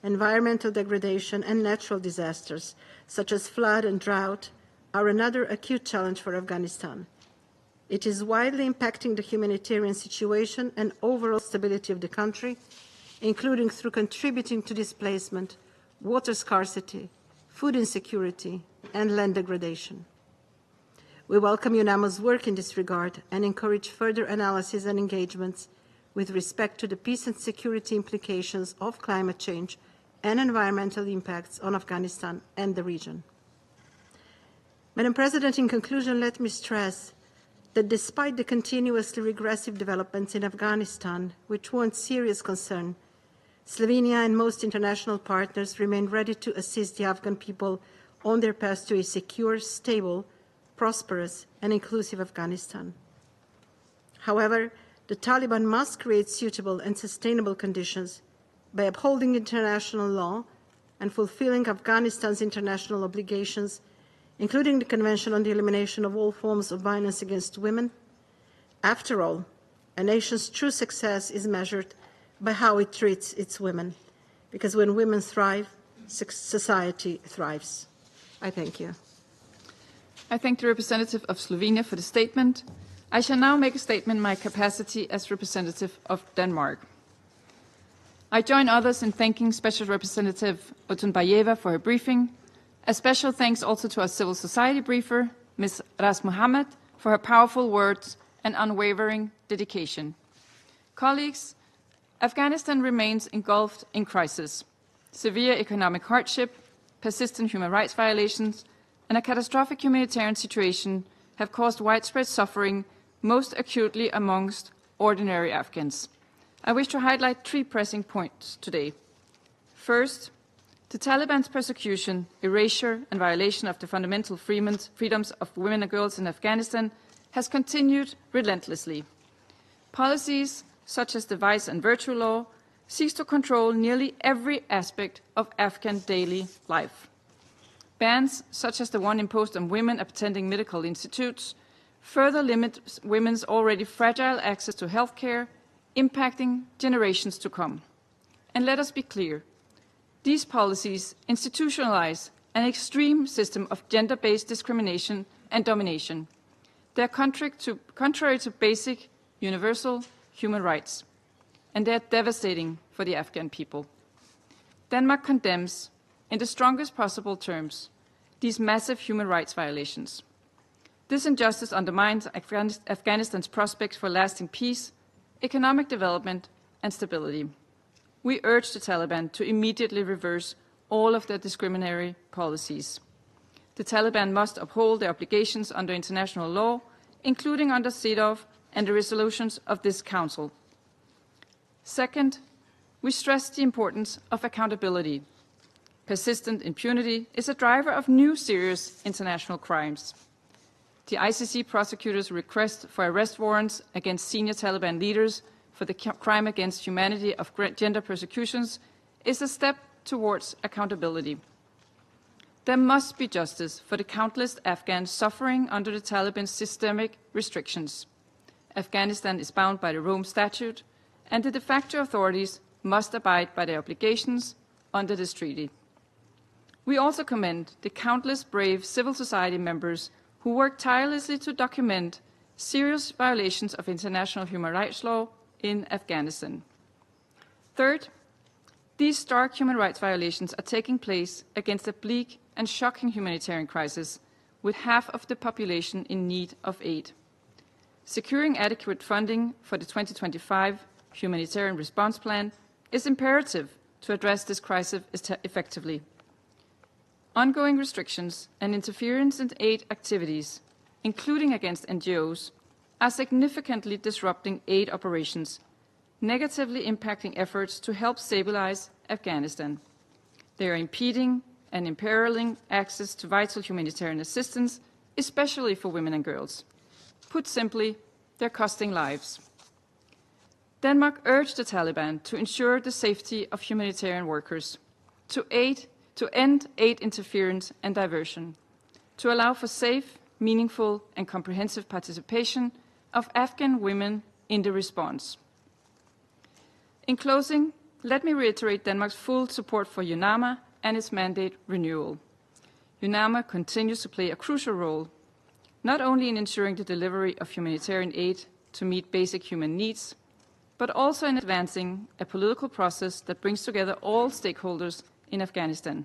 Speaker 14: environmental degradation, and natural disasters, such as flood and drought, are another acute challenge for Afghanistan. It is widely impacting the humanitarian situation and overall stability of the country, including through contributing to displacement, water scarcity, food insecurity, and land degradation. We welcome UNAMA's work in this regard and encourage further analysis and engagements with respect to the peace and security implications of climate change and environmental impacts on Afghanistan and the region. Madam President, in conclusion, let me stress that despite the continuously regressive developments in Afghanistan, which warrant serious concern, Slovenia and most international partners remain ready to assist the Afghan people on their path to a secure, stable, prosperous, and inclusive Afghanistan. However, the Taliban must create suitable and sustainable conditions by upholding international law and fulfilling Afghanistan's international obligations, including the Convention on the Elimination of All Forms of Violence Against Women. After all, a nation's true success is measured by how it treats its women, because when women thrive, society thrives. I thank you.
Speaker 1: I thank the representative of Slovenia for the statement. I shall now make a statement in my capacity as representative of Denmark. I join others in thanking Special Representative Otunbayeva for her briefing. A special thanks also to our civil society briefer, Ms. Ras Mohammed, for her powerful words and unwavering dedication. Colleagues, Afghanistan remains engulfed in crisis. Severe economic hardship, persistent human rights violations, and a catastrophic humanitarian situation have caused widespread suffering, most acutely amongst ordinary Afghans. I wish to highlight 3 pressing points today. First, the Taliban's persecution, erasure, and violation of the fundamental freedoms of women and girls in Afghanistan has continued relentlessly. Policies such as the vice and virtue law seeks to control nearly every aspect of Afghan daily life. Bans, such as the one imposed on women attending medical institutes, further limit women's already fragile access to health care, impacting generations to come. And let us be clear, these policies institutionalize an extreme system of gender-based discrimination and domination. They are contrary to basic, universal human rights, and they are devastating for the Afghan people. Denmark condemns, in the strongest possible terms, these massive human rights violations. This injustice undermines Afghanistan's prospects for lasting peace, economic development, and stability. We urge the Taliban to immediately reverse all of their discriminatory policies. The Taliban must uphold their obligations under international law, including under CEDAW and the resolutions of this Council. Second, we stress the importance of accountability. Persistent impunity is a driver of new serious international crimes. The ICC prosecutors' request for arrest warrants against senior Taliban leaders for the crime against humanity of gender persecutions is a step towards accountability. There must be justice for the countless Afghans suffering under the Taliban's systemic restrictions. Afghanistan is bound by the Rome Statute, and the de facto authorities must abide by their obligations under this treaty. We also commend the countless brave civil society members who work tirelessly to document serious violations of international human rights law in Afghanistan. Third, these stark human rights violations are taking place against a bleak and shocking humanitarian crisis, with half of the population in need of aid. Securing adequate funding for the 2025 Humanitarian Response Plan is imperative to address this crisis effectively. Ongoing restrictions and interference in aid activities, including against NGOs, are significantly disrupting aid operations, negatively impacting efforts to help stabilize Afghanistan. They are impeding and imperiling access to vital humanitarian assistance, especially for women and girls. Put simply, they're costing lives. Denmark urged the Taliban to ensure the safety of humanitarian workers, to end aid interference and diversion, to allow for safe, meaningful, and comprehensive participation of Afghan women in the response. In closing, let me reiterate Denmark's full support for UNAMA and its mandate renewal. UNAMA continues to play a crucial role, not only in ensuring the delivery of humanitarian aid to meet basic human needs, but also in advancing a political process that brings together all stakeholders in Afghanistan.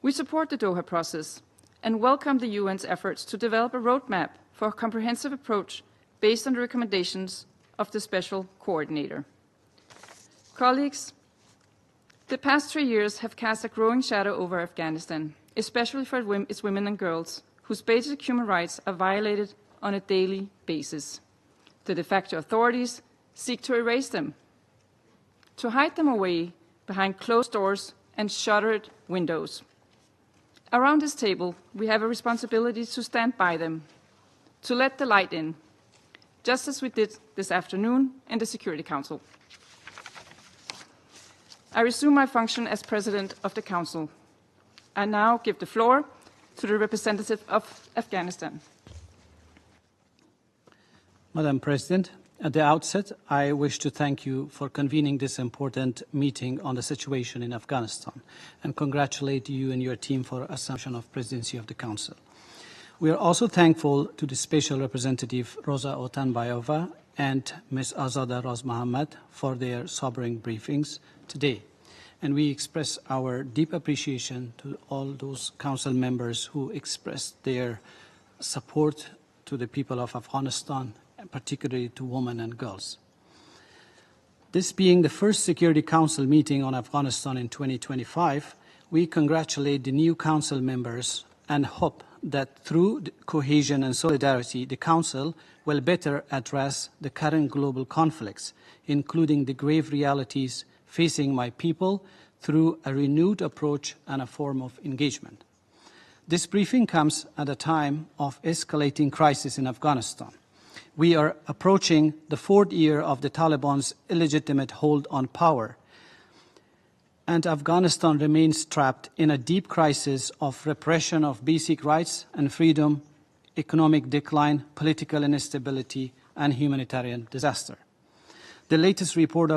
Speaker 1: We support the Doha process and welcome the UN's efforts to develop a roadmap for a comprehensive approach based on the recommendations of the Special Coordinator. Colleagues, the past 3 years have cast a growing shadow over Afghanistan, especially for its women and girls, whose basic human rights are violated on a daily basis. The de facto authorities seek to erase them, to hide them away behind closed doors and shuttered windows. Around this table, we have a responsibility to stand by them, to let the light in, just as we did this afternoon in the Security Council. I resume my function as President of the Council. I now give the floor to the representative of Afghanistan.
Speaker 10: Madam President, at the outset, I wish to thank you for convening this important meeting on the situation in Afghanistan and congratulate you and your team for assumption of presidency of the Council. We are also thankful to the Special Representative Roza Otunbayeva and Ms. Azada Raz Mohammed for their sobering briefings today. And we express our deep appreciation to all those Council members who expressed their support to the people of Afghanistan, and particularly to women and girls. This being the first Security Council meeting on Afghanistan in 2025, we congratulate the new Council members and hope that through cohesion and solidarity, the Council will better address the current global conflicts, including the grave realities facing my people through a renewed approach and a form of engagement. This briefing comes at a time of escalating crisis in Afghanistan. We are approaching the 4th year of the Taliban's illegitimate hold on power, and Afghanistan remains trapped in a deep crisis of repression of basic rights and freedom, economic decline, political instability, and humanitarian disaster. The latest report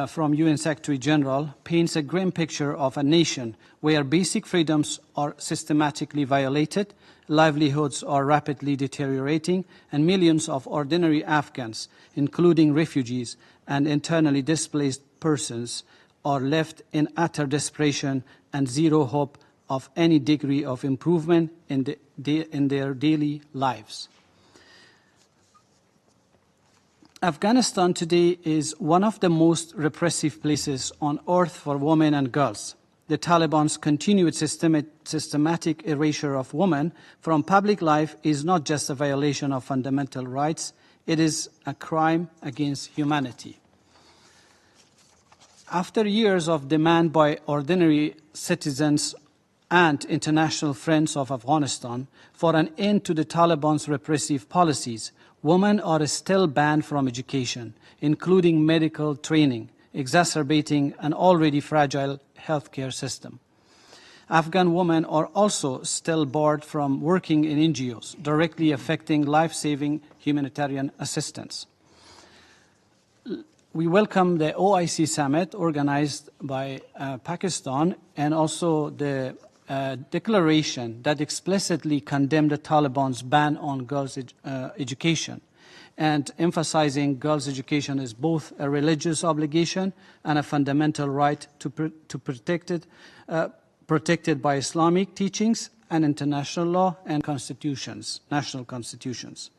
Speaker 10: from UN Secretary General paints a grim picture of a nation where basic freedoms are systematically violated, livelihoods are rapidly deteriorating, and millions of ordinary Afghans, including refugees and internally displaced persons, are left in utter desperation and zero hope of any degree of improvement in their daily lives. Afghanistan today is one of the most repressive places on earth for women and girls. The Taliban's continued systematic erasure of women from public life is not just a violation of fundamental rights, it is a crime against humanity. After years of demand by ordinary citizens and international friends of Afghanistan for an end to the Taliban's repressive policies, women are still banned from education, including medical training, exacerbating an already fragile healthcare system. Afghan women are also still barred from working in NGOs, directly affecting life-saving humanitarian assistance. We welcome the OIC summit organized by Pakistan and also the declaration that explicitly condemned the Taliban's ban on girls' education and emphasizing girls' education is both a religious obligation and a fundamental right protected by Islamic teachings and international law and constitutions, national constitutions.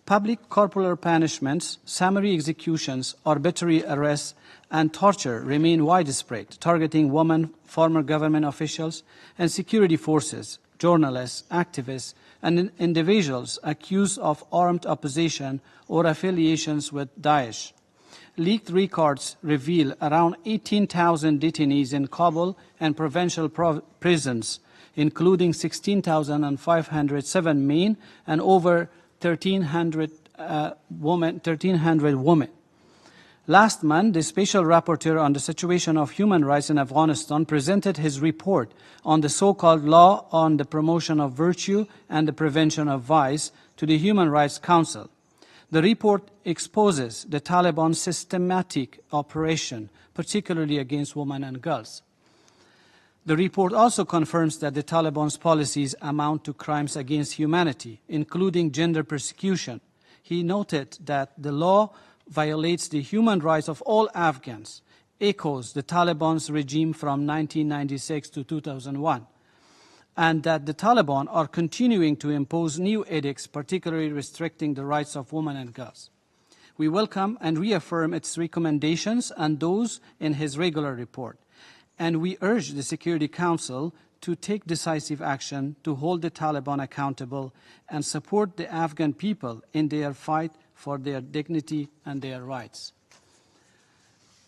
Speaker 10: Public corporal punishments, summary executions, arbitrary arrests, and torture remain widespread, targeting women, former government officials, and security forces, journalists, activists, and individuals accused of armed opposition or affiliations with Daesh. Leaked records reveal around 18,000 detainees in Kabul and provincial prisons, including 16,507 men and over 1,300 women. Last month, the Special Rapporteur on the situation of human rights in Afghanistan presented his report on the so-called Law on the Promotion of Virtue and the Prevention of Vice to the Human Rights Council. The report exposes the Taliban's systematic operation, particularly against women and girls. The report also confirms that the Taliban's policies amount to crimes against humanity, including gender persecution. He noted that the law violates the human rights of all Afghans, echoes the Taliban's regime from 1996 to 2001, and that the Taliban are continuing to impose new edicts, particularly restricting the rights of women and girls. We welcome and reaffirm its recommendations and those in his regular report. And we urge the Security Council to take decisive action to hold the Taliban accountable and support the Afghan people in their fight for their dignity and their rights.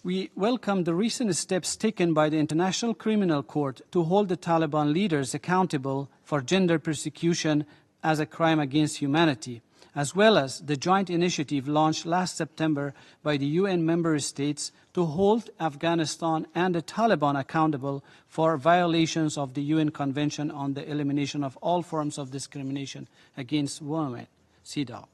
Speaker 10: We welcome the recent steps taken by the International Criminal Court to hold the Taliban leaders accountable for gender persecution as a crime against humanity, as well as the joint initiative launched last September by the UN member states to hold Afghanistan and the Taliban accountable for violations of the UN Convention on the Elimination of All Forms of Discrimination Against Women, CEDAW.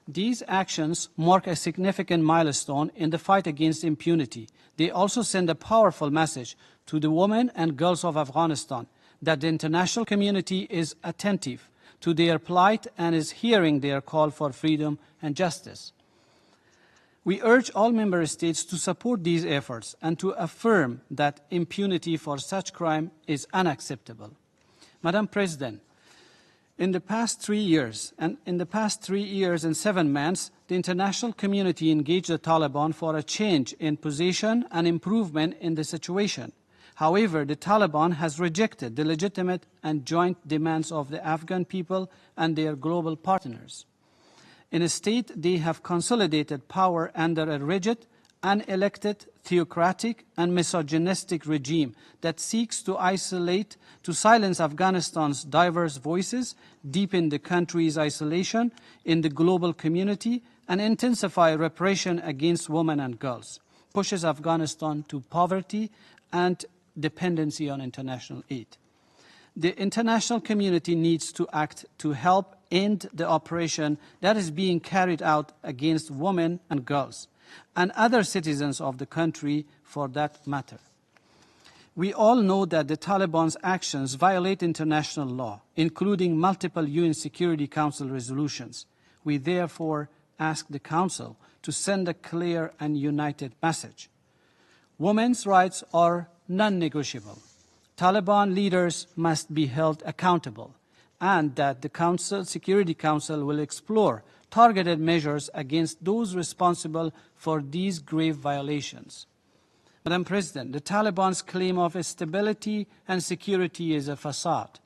Speaker 10: These actions mark a significant milestone in the fight against impunity. They also send a powerful message to the women and girls of Afghanistan that the international community is attentive to their plight and is hearing their call for freedom and justice. We urge all member states to support these efforts and to affirm that impunity for such crime is unacceptable. Madam President, in the past 3 years and 7 months, the international community engaged the Taliban for a change in position and improvement in the situation. However, the Taliban has rejected the legitimate and joint demands of the Afghan people and their global partners. Instead, they have consolidated power under a rigid, unelected, theocratic, and misogynistic regime that seeks to silence Afghanistan's diverse voices, deepen the country's isolation in the global community, and intensify repression against women and girls, pushes Afghanistan to poverty and dependency on international aid. The international community needs to act to help end the oppression that is being carried out against women and girls, and other citizens of the country for that matter. We all know that the Taliban's actions violate international law, including multiple UN Security Council resolutions. We therefore ask the Council to send a clear and united message. Women's rights are non-negotiable. Taliban leaders must be held accountable, and that the Security Council will explore targeted measures against those responsible for these grave violations. Madam President, the Taliban's claim of stability and security is a facade.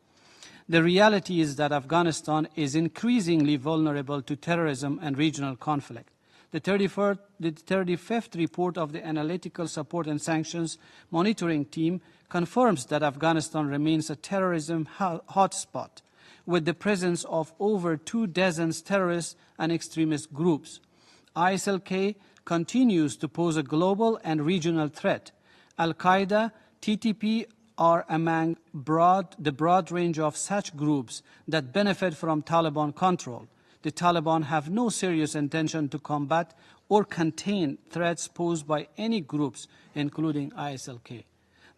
Speaker 10: The reality is that Afghanistan is increasingly vulnerable to terrorism and regional conflict. The 35th report of the Analytical Support and Sanctions Monitoring Team confirms that Afghanistan remains a terrorism hotspot, with the presence of over 24 terrorist and extremist groups. ISIL-K continues to pose a global and regional threat. Al-Qaeda, TTP are among the broad range of such groups that benefit from Taliban control. The Taliban have no serious intention to combat or contain threats posed by any groups, including ISIL-K.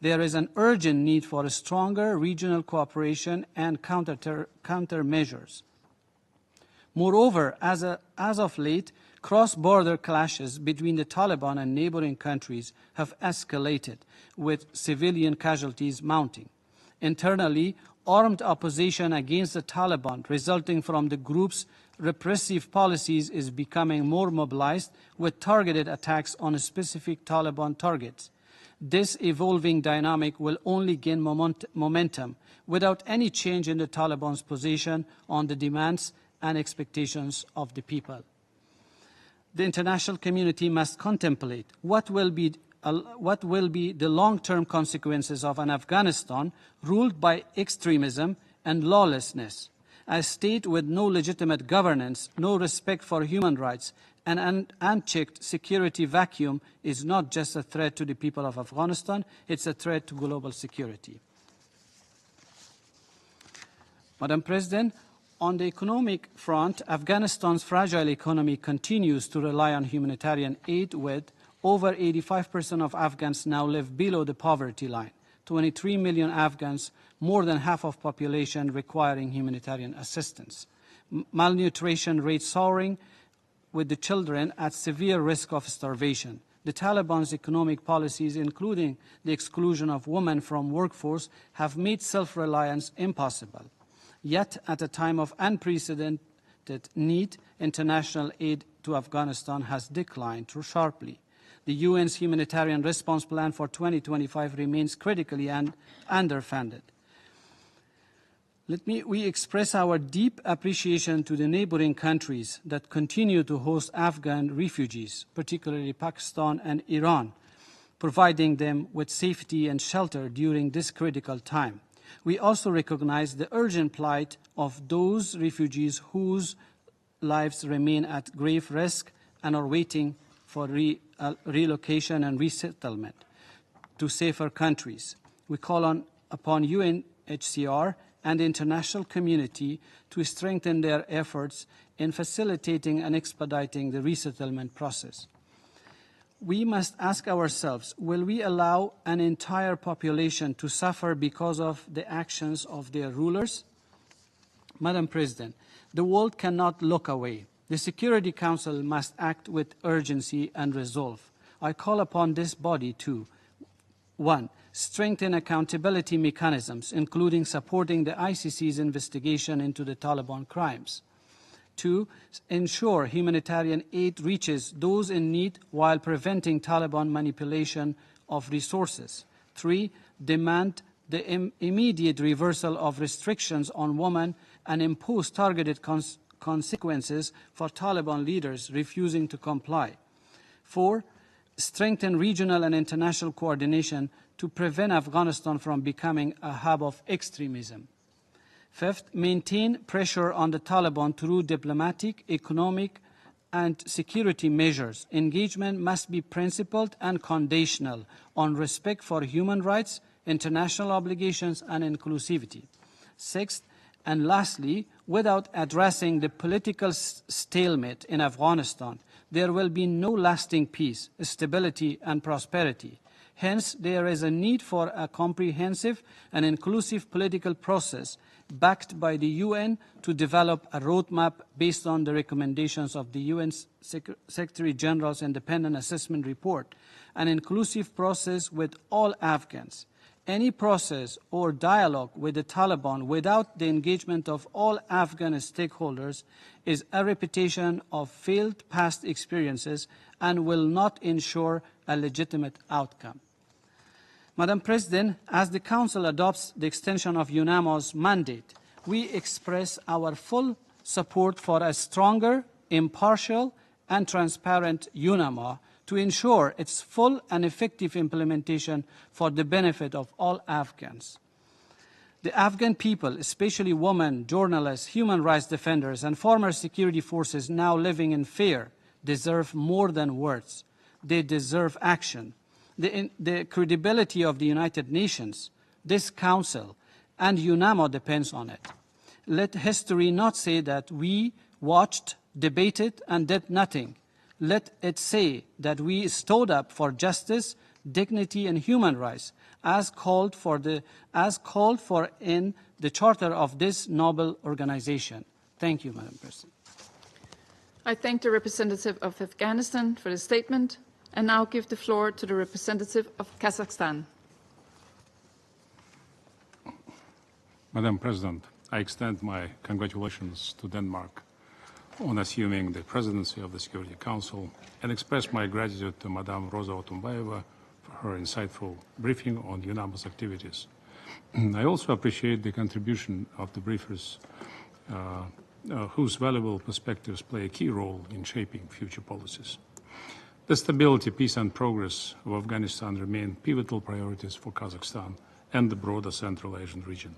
Speaker 10: There is an urgent need for a stronger regional cooperation and countermeasures. Moreover, as of late, cross-border clashes between the Taliban and neighboring countries have escalated, with civilian casualties mounting. Internally, armed opposition against the Taliban resulting from the group's repressive policies is becoming more mobilized, with targeted attacks on specific Taliban targets. This evolving dynamic will only gain momentum without any change in the Taliban's position on the demands and expectations of the people. The international community must contemplate what will be the long-term consequences of an Afghanistan ruled by extremism and lawlessness. A state with no legitimate governance, no respect for human rights, and an unchecked security vacuum is not just a threat to the people of Afghanistan, it's a threat to global security. Madam President, on the economic front, Afghanistan's fragile economy continues to rely on humanitarian aid, with over 85% of Afghans now live below the poverty line. 23 million Afghans, more than half of population, requiring humanitarian assistance. Malnutrition rates soaring, with the children at severe risk of starvation. The Taliban's economic policies, including the exclusion of women from workforce, have made self-reliance impossible. Yet, at a time of unprecedented need, international aid to Afghanistan has declined sharply. The UN's humanitarian response plan for 2025 remains critically underfunded. We express our deep appreciation to the neighboring countries that continue to host Afghan refugees, particularly Pakistan and Iran, providing them with safety and shelter during this critical time. We also recognize the urgent plight of those refugees whose lives remain at grave risk and are waiting for relocation and resettlement to safer countries. We call upon UNHCR and the international community to strengthen their efforts in facilitating and expediting the resettlement process. We must ask ourselves, will we allow an entire population to suffer because of the actions of their rulers? Madam President, the world cannot look away. The Security Council must act with urgency and resolve. I call upon this body to 1. Strengthen accountability mechanisms, including supporting the ICC's investigation into the Taliban crimes. 2. Ensure humanitarian aid reaches those in need while preventing Taliban manipulation of resources. 3. Demand the immediate reversal of restrictions on women and impose targeted consequences for Taliban leaders refusing to comply. 4. Strengthen regional and international coordination to prevent Afghanistan from becoming a hub of extremism. 5th, maintain pressure on the Taliban through diplomatic, economic, and security measures. Engagement must be principled and conditional on respect for human rights, international obligations, and inclusivity. 6th, and lastly, without addressing the political stalemate in Afghanistan, there will be no lasting peace, stability, and prosperity. Hence, there is a need for a comprehensive and inclusive political process backed by the UN to develop a roadmap based on the recommendations of the UN Secretary General's Independent Assessment Report, an inclusive process with all Afghans. Any process or dialogue with the Taliban without the engagement of all Afghan stakeholders is a repetition of failed past experiences and will not ensure a legitimate outcome. Madam President, as the Council adopts the extension of UNAMA's mandate, we express our full support for a stronger, impartial, and transparent UNAMA to ensure its full and effective implementation for the benefit of all Afghans. The Afghan people, especially women, journalists, human rights defenders, and former security forces now living in fear, deserve more than words. They deserve action. The credibility of the United Nations, this Council, and UNAMA depends on it. Let history not say that we watched, debated, and did nothing. Let it say that we stood up for justice, dignity, and human rights, as called for in the charter of this noble organization. Thank you, Madam President.
Speaker 1: I thank the representative of Afghanistan for the statement, and now give the floor to the representative of Kazakhstan.
Speaker 15: Madam President, I extend my congratulations to Denmark on assuming the presidency of the Security Council and express my gratitude to Madame Roza Otunbayeva for her insightful briefing on UNAMA's activities. I also appreciate the contribution of the briefers whose valuable perspectives play a key role in shaping future policies. The stability, peace, and progress of Afghanistan remain pivotal priorities for Kazakhstan and the broader Central Asian region.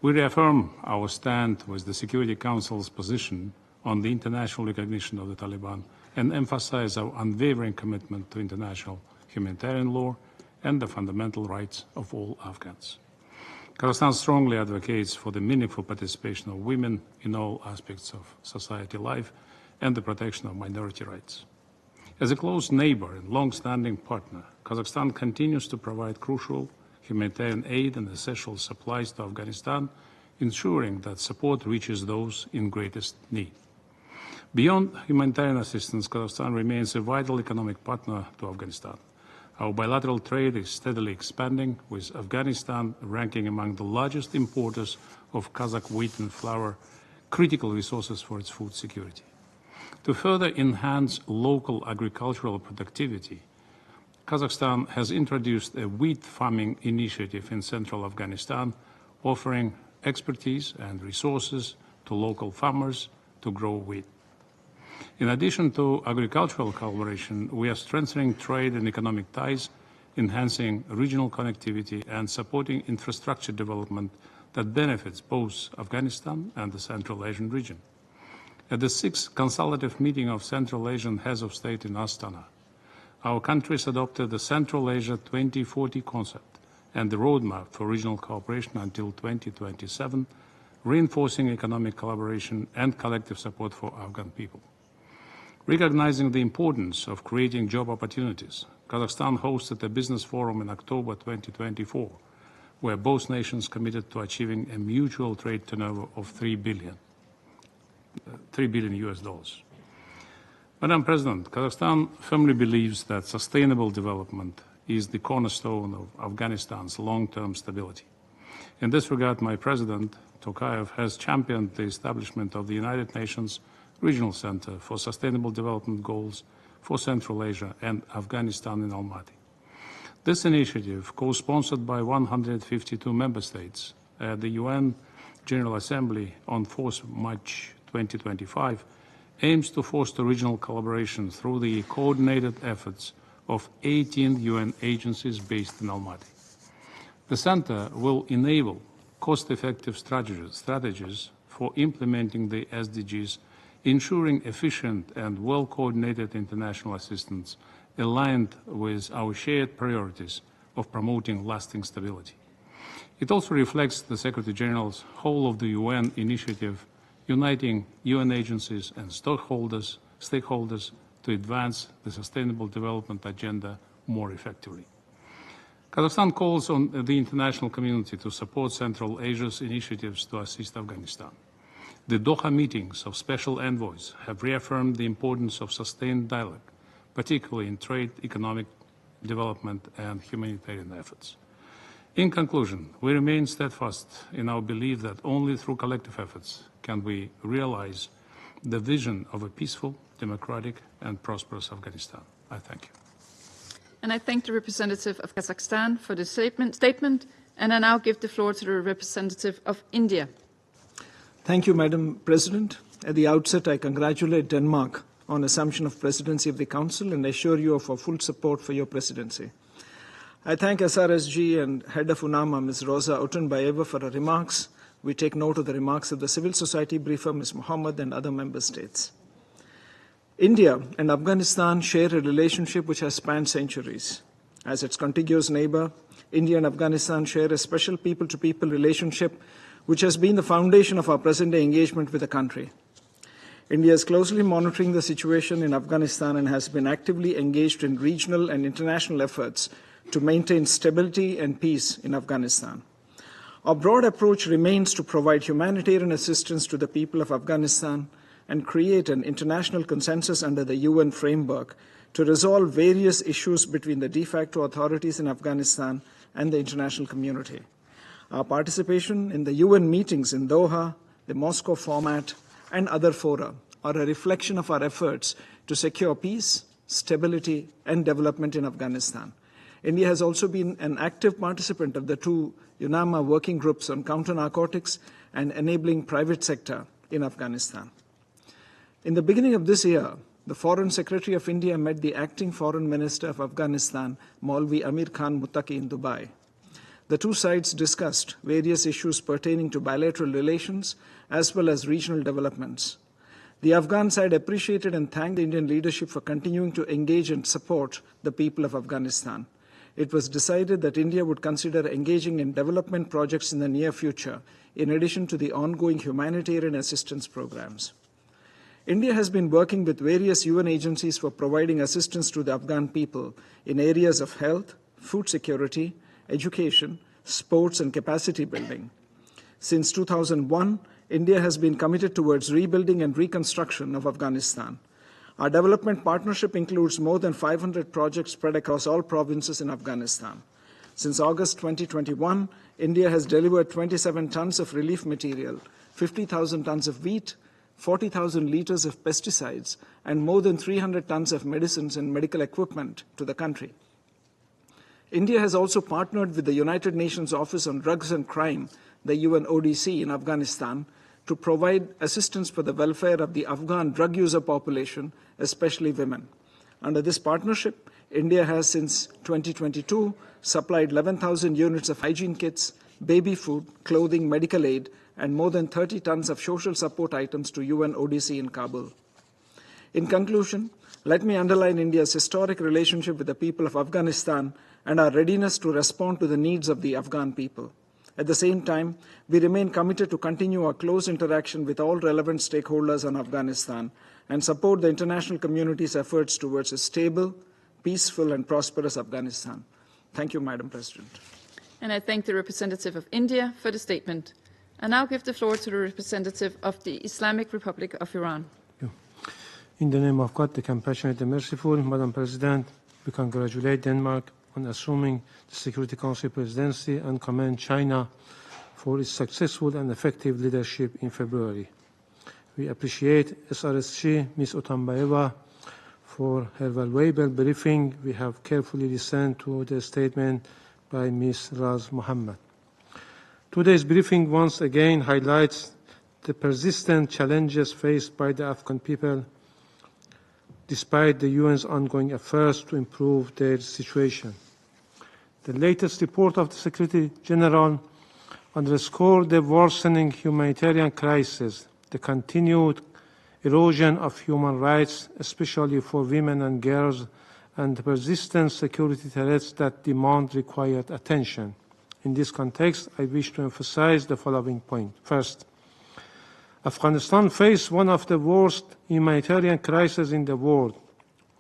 Speaker 15: We reaffirm our stand with the Security Council's position on the international recognition of the Taliban and emphasize our unwavering commitment to international humanitarian law and the fundamental rights of all Afghans. Kazakhstan strongly advocates for the meaningful participation of women in all aspects of society life and the protection of minority rights. As a close neighbor and long-standing partner, Kazakhstan continues to provide crucial humanitarian aid and essential supplies to Afghanistan, ensuring that support reaches those in greatest need. Beyond humanitarian assistance, Kazakhstan remains a vital economic partner to Afghanistan. Our bilateral trade is steadily expanding, with Afghanistan ranking among the largest importers of Kazakh wheat and flour, critical resources for its food security. To further enhance local agricultural productivity, Kazakhstan has introduced a wheat farming initiative in central Afghanistan, offering expertise and resources to local farmers to grow wheat. In addition to agricultural collaboration, we are strengthening trade and economic ties, enhancing regional connectivity, and supporting infrastructure development that benefits both Afghanistan and the Central Asian region. At the 6th consultative meeting of Central Asian Heads of State in Astana, our countries adopted the Central Asia 2040 concept and the roadmap for regional cooperation until 2027, reinforcing economic collaboration and collective support for Afghan people. Recognizing the importance of creating job opportunities, Kazakhstan hosted a business forum in October 2024, where both nations committed to achieving a mutual trade turnover of $3 billion US dollars. Madam President, Kazakhstan firmly believes that sustainable development is the cornerstone of Afghanistan's long-term stability. In this regard, my President, Tokayev, has championed the establishment of the United Nations Regional Center for Sustainable Development Goals for Central Asia and Afghanistan in Almaty. This initiative, co-sponsored by 152 member states at the UN General Assembly on 4th March 2025, aims to foster regional collaboration through the coordinated efforts of 18 UN agencies based in Almaty. The Center will enable cost-effective strategies for implementing the SDGs, ensuring efficient and well-coordinated international assistance aligned with our shared priorities of promoting lasting stability. It also reflects the Secretary General's whole of the UN initiative uniting UN agencies and stakeholders to advance the Sustainable Development Agenda more effectively. Kazakhstan calls on the international community to support Central Asia's initiatives to assist Afghanistan. The Doha meetings of special envoys have reaffirmed the importance of sustained dialogue, particularly in trade, economic development, and humanitarian efforts. In conclusion, we remain steadfast in our belief that only through collective efforts can we realize the vision of a peaceful, democratic, and prosperous Afghanistan. I thank you.
Speaker 16: And I thank the representative of Kazakhstan for the statement, and I now give the floor to the representative of India.
Speaker 17: Thank you, Madam President. At the outset, I congratulate Denmark on assumption of presidency of the Council and assure you of our full support for your presidency. I thank SRSG and head of UNAMA, Ms. Roza Otunbayeva, for her remarks. We take note of the remarks of the civil society briefer, Ms. Mohammed, and other member states. India and Afghanistan share a relationship which has spanned centuries. As its contiguous neighbor, India and Afghanistan share a special people-to-people relationship which has been the foundation of our present-day engagement with the country. India is closely monitoring the situation in Afghanistan and has been actively engaged in regional and international efforts to maintain stability and peace in Afghanistan. Our broad approach remains to provide humanitarian assistance to the people of Afghanistan and create an international consensus under the UN framework to resolve various issues between the de facto authorities in Afghanistan and the international community. Our participation in the UN meetings in Doha, the Moscow format, and other fora are a reflection of our efforts to secure peace, stability, and development in Afghanistan. India has also been an active participant of the two UNAMA working groups on counter-narcotics and enabling private sector in Afghanistan. In the beginning of this year, the Foreign Secretary of India met the acting Foreign Minister of Afghanistan, Maulvi Amir Khan Muttaqi, in Dubai. The two sides discussed various issues pertaining to bilateral relations as well as regional developments. The Afghan side appreciated and thanked the Indian leadership for continuing to engage and support the people of Afghanistan. It was decided that India would consider engaging in development projects in the near future, in addition to the ongoing humanitarian assistance programs. India has been working with various UN agencies for providing assistance to the Afghan people in areas of health, food security, education, sports, and capacity building. Since 2001, India has been committed towards rebuilding and reconstruction of Afghanistan. Our development partnership includes more than 500 projects spread across all provinces in Afghanistan. Since August 2021, India has delivered 27 tons of relief material, 50,000 tons of wheat, 40,000 liters of pesticides, and more than 300 tons of medicines and medical equipment to the country. India has also partnered with the United Nations Office on Drugs and Crime, the UNODC, in Afghanistan, to provide assistance for the welfare of the Afghan drug user population, especially women. Under this partnership, India has since 2022 supplied 11,000 units of hygiene kits, baby food, clothing, medical aid, and more than 30 tons of social support items to UN ODC in Kabul. In conclusion, let me underline India's historic relationship with the people of Afghanistan and our readiness to respond to the needs of the Afghan people. At the same time, we remain committed to continue our close interaction with all relevant stakeholders on Afghanistan and support the international community's efforts towards a stable, peaceful, and prosperous Afghanistan. Thank you, Madam President.
Speaker 16: And I thank the representative of India for the statement. I now give the floor to the representative of the Islamic Republic of Iran.
Speaker 18: In the name of God, the compassionate and merciful, Madam President, we congratulate Denmark on assuming the Security Council presidency and commend China for its successful and effective leadership in February. We appreciate SRSG, Ms. Otunbayeva, for her valuable briefing. We have carefully listened to the statement by Ms. Roza Mohammed. Today's briefing once again highlights the persistent challenges faced by the Afghan people despite the UN's ongoing efforts to improve their situation. The latest report of the Secretary General underscored the worsening humanitarian crisis, the continued erosion of human rights, especially for women and girls, and the persistent security threats that demand required attention. In this context, I wish to emphasize the following point. First, Afghanistan faces one of the worst humanitarian crises in the world.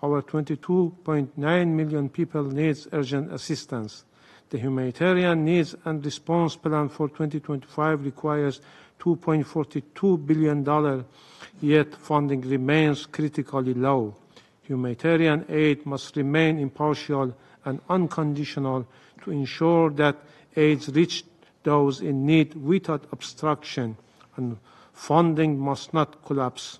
Speaker 18: Over 22.9 million people need urgent assistance. The humanitarian needs and response plan for 2025 requires $2.42 billion, yet funding remains critically low. Humanitarian aid must remain impartial and unconditional to ensure that aid reaches those in need without obstruction, and funding must not collapse.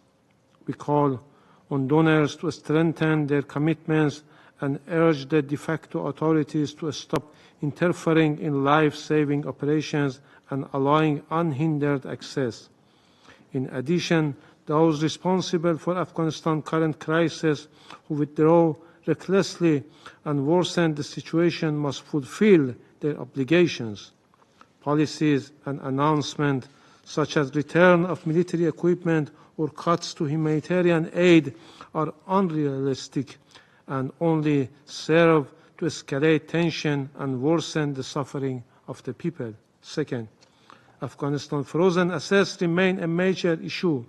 Speaker 18: We call on donors to strengthen their commitments and urge the de facto authorities to stop interfering in life-saving operations and allowing unhindered access. In addition, those responsible for Afghanistan's current crisis who withdraw recklessly and worsen the situation must fulfill their obligations. Policies and announcements such as return of military equipment or cuts to humanitarian aid are unrealistic and only serve to escalate tension and worsen the suffering of the people. Second, Afghanistan's frozen assets remain a major issue.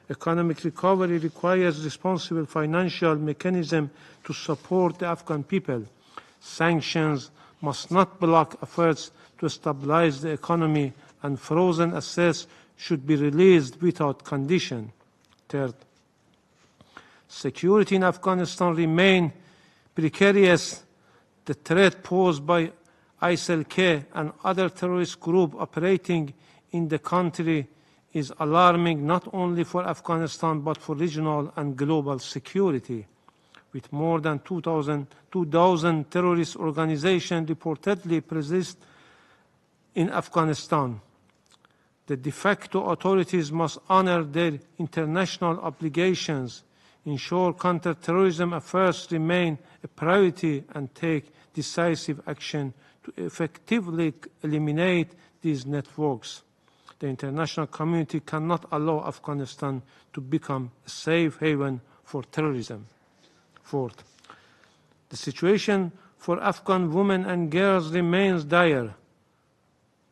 Speaker 18: Economic recovery requires responsible financial mechanism to support the Afghan people. Sanctions must not block efforts to stabilize the economy, and frozen assets should be released without condition. Third, security in Afghanistan remains precarious. The threat posed by ISIL-K and other terrorist groups operating in the country is alarming not only for Afghanistan but for regional and global security. With more than 2,000 terrorist organizations reportedly present in Afghanistan, the de facto authorities must honor their international obligations, ensure counter-terrorism efforts remain a priority, and take decisive action to effectively eliminate these networks. The international community cannot allow Afghanistan to become a safe haven for terrorism. Fourth, the situation for Afghan women and girls remains dire.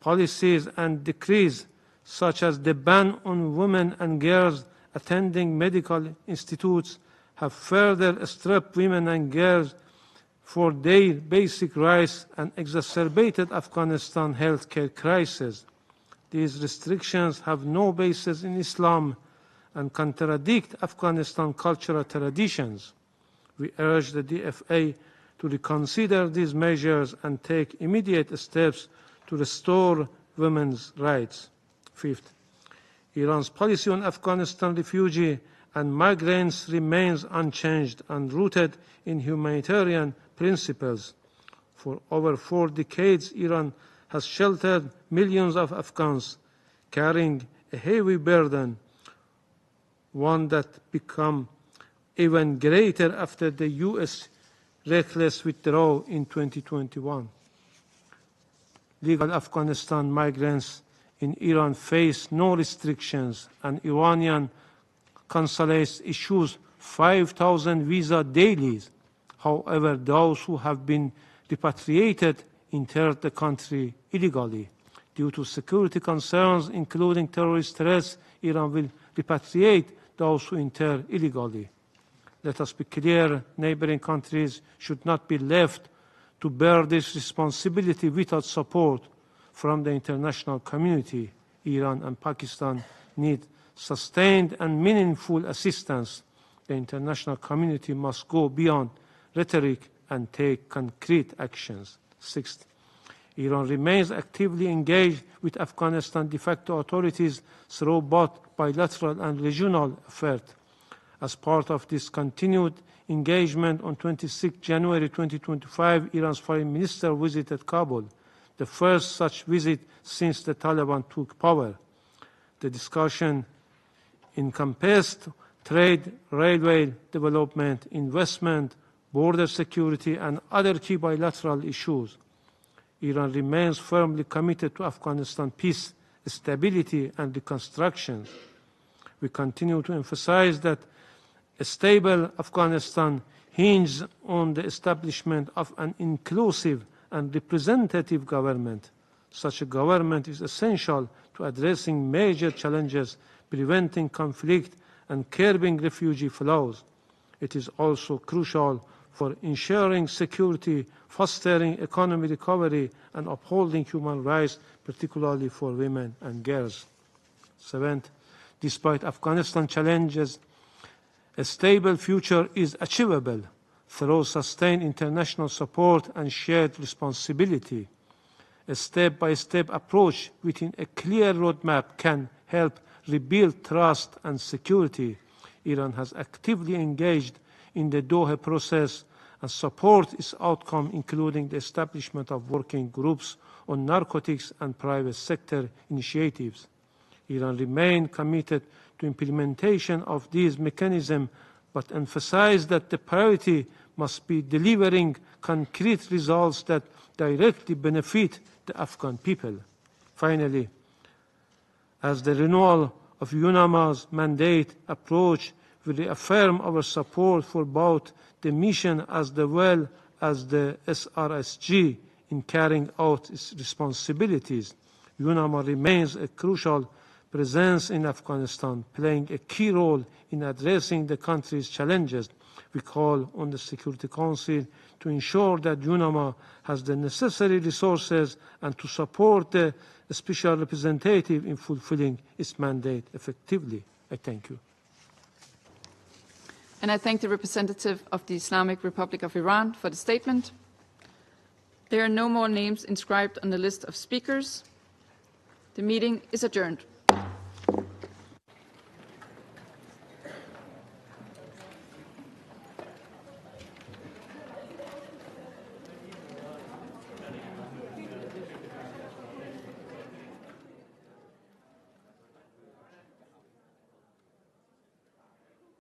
Speaker 18: Policies and decrees such as the ban on women and girls attending medical institutes have further stripped women and girls for their basic rights and exacerbated Afghanistan healthcare crisis. These restrictions have no basis in Islam and contradict Afghanistan cultural traditions. We urge the DFA to reconsider these measures and take immediate steps to restore women's rights. Fifth, Iran's policy on Afghanistan refugees and migrants remains unchanged and rooted in humanitarian principles. For over 4 decades, Iran has sheltered millions of Afghans, carrying a heavy burden, one that became even greater after the U.S. reckless withdrawal in 2021. Legal Afghanistan migrants in Iran face no restrictions, and Iranian consulates issues 5,000 visas daily. However, those who have been repatriated entered the country illegally. Due to security concerns, including terrorist threats, Iran will repatriate those who enter illegally. Let us be clear, neighboring countries should not be left to bear this responsibility without support from the international community. Iran and Pakistan need sustained and meaningful assistance. The international community must go beyond rhetoric and take concrete actions. Sixth, Iran remains actively engaged with Afghanistan de facto authorities through both bilateral and regional efforts. As part of this continued engagement, on 26 January 2025, Iran's foreign minister visited Kabul, the first such visit since the Taliban took power. The discussion encompassed trade, railway development, investment, border security, and other key bilateral issues. Iran remains firmly committed to Afghanistan peace, stability, and reconstruction. We continue to emphasize that a stable Afghanistan hinges on the establishment of an inclusive and representative government. Such a government is essential to addressing major challenges, preventing conflict, and curbing refugee flows. It is also crucial for ensuring security, fostering economic recovery, and upholding human rights, particularly for women and girls. Seventh, despite Afghanistan challenges, a stable future is achievable through sustained international support and shared responsibility. A step-by-step approach within a clear roadmap can help rebuild trust and security. Iran has actively engaged in the Doha process and support its outcome, including the establishment of working groups on narcotics and private sector initiatives. Iran remains committed to implementation of these mechanisms, but emphasized that the priority must be delivering concrete results that directly benefit the Afghan people. Finally, as the renewal of UNAMA's mandate approach, we reaffirm our support for both the mission as well as the SRSG in carrying out its responsibilities. UNAMA remains a crucial presence in Afghanistan, playing a key role in addressing the country's challenges. We call on the Security Council to ensure that UNAMA has the necessary resources and to support the Special Representative in fulfilling its mandate effectively. I thank you.
Speaker 16: And I thank the representative of the Islamic Republic of Iran for the statement. There are no more names inscribed on the list of speakers. The meeting is adjourned.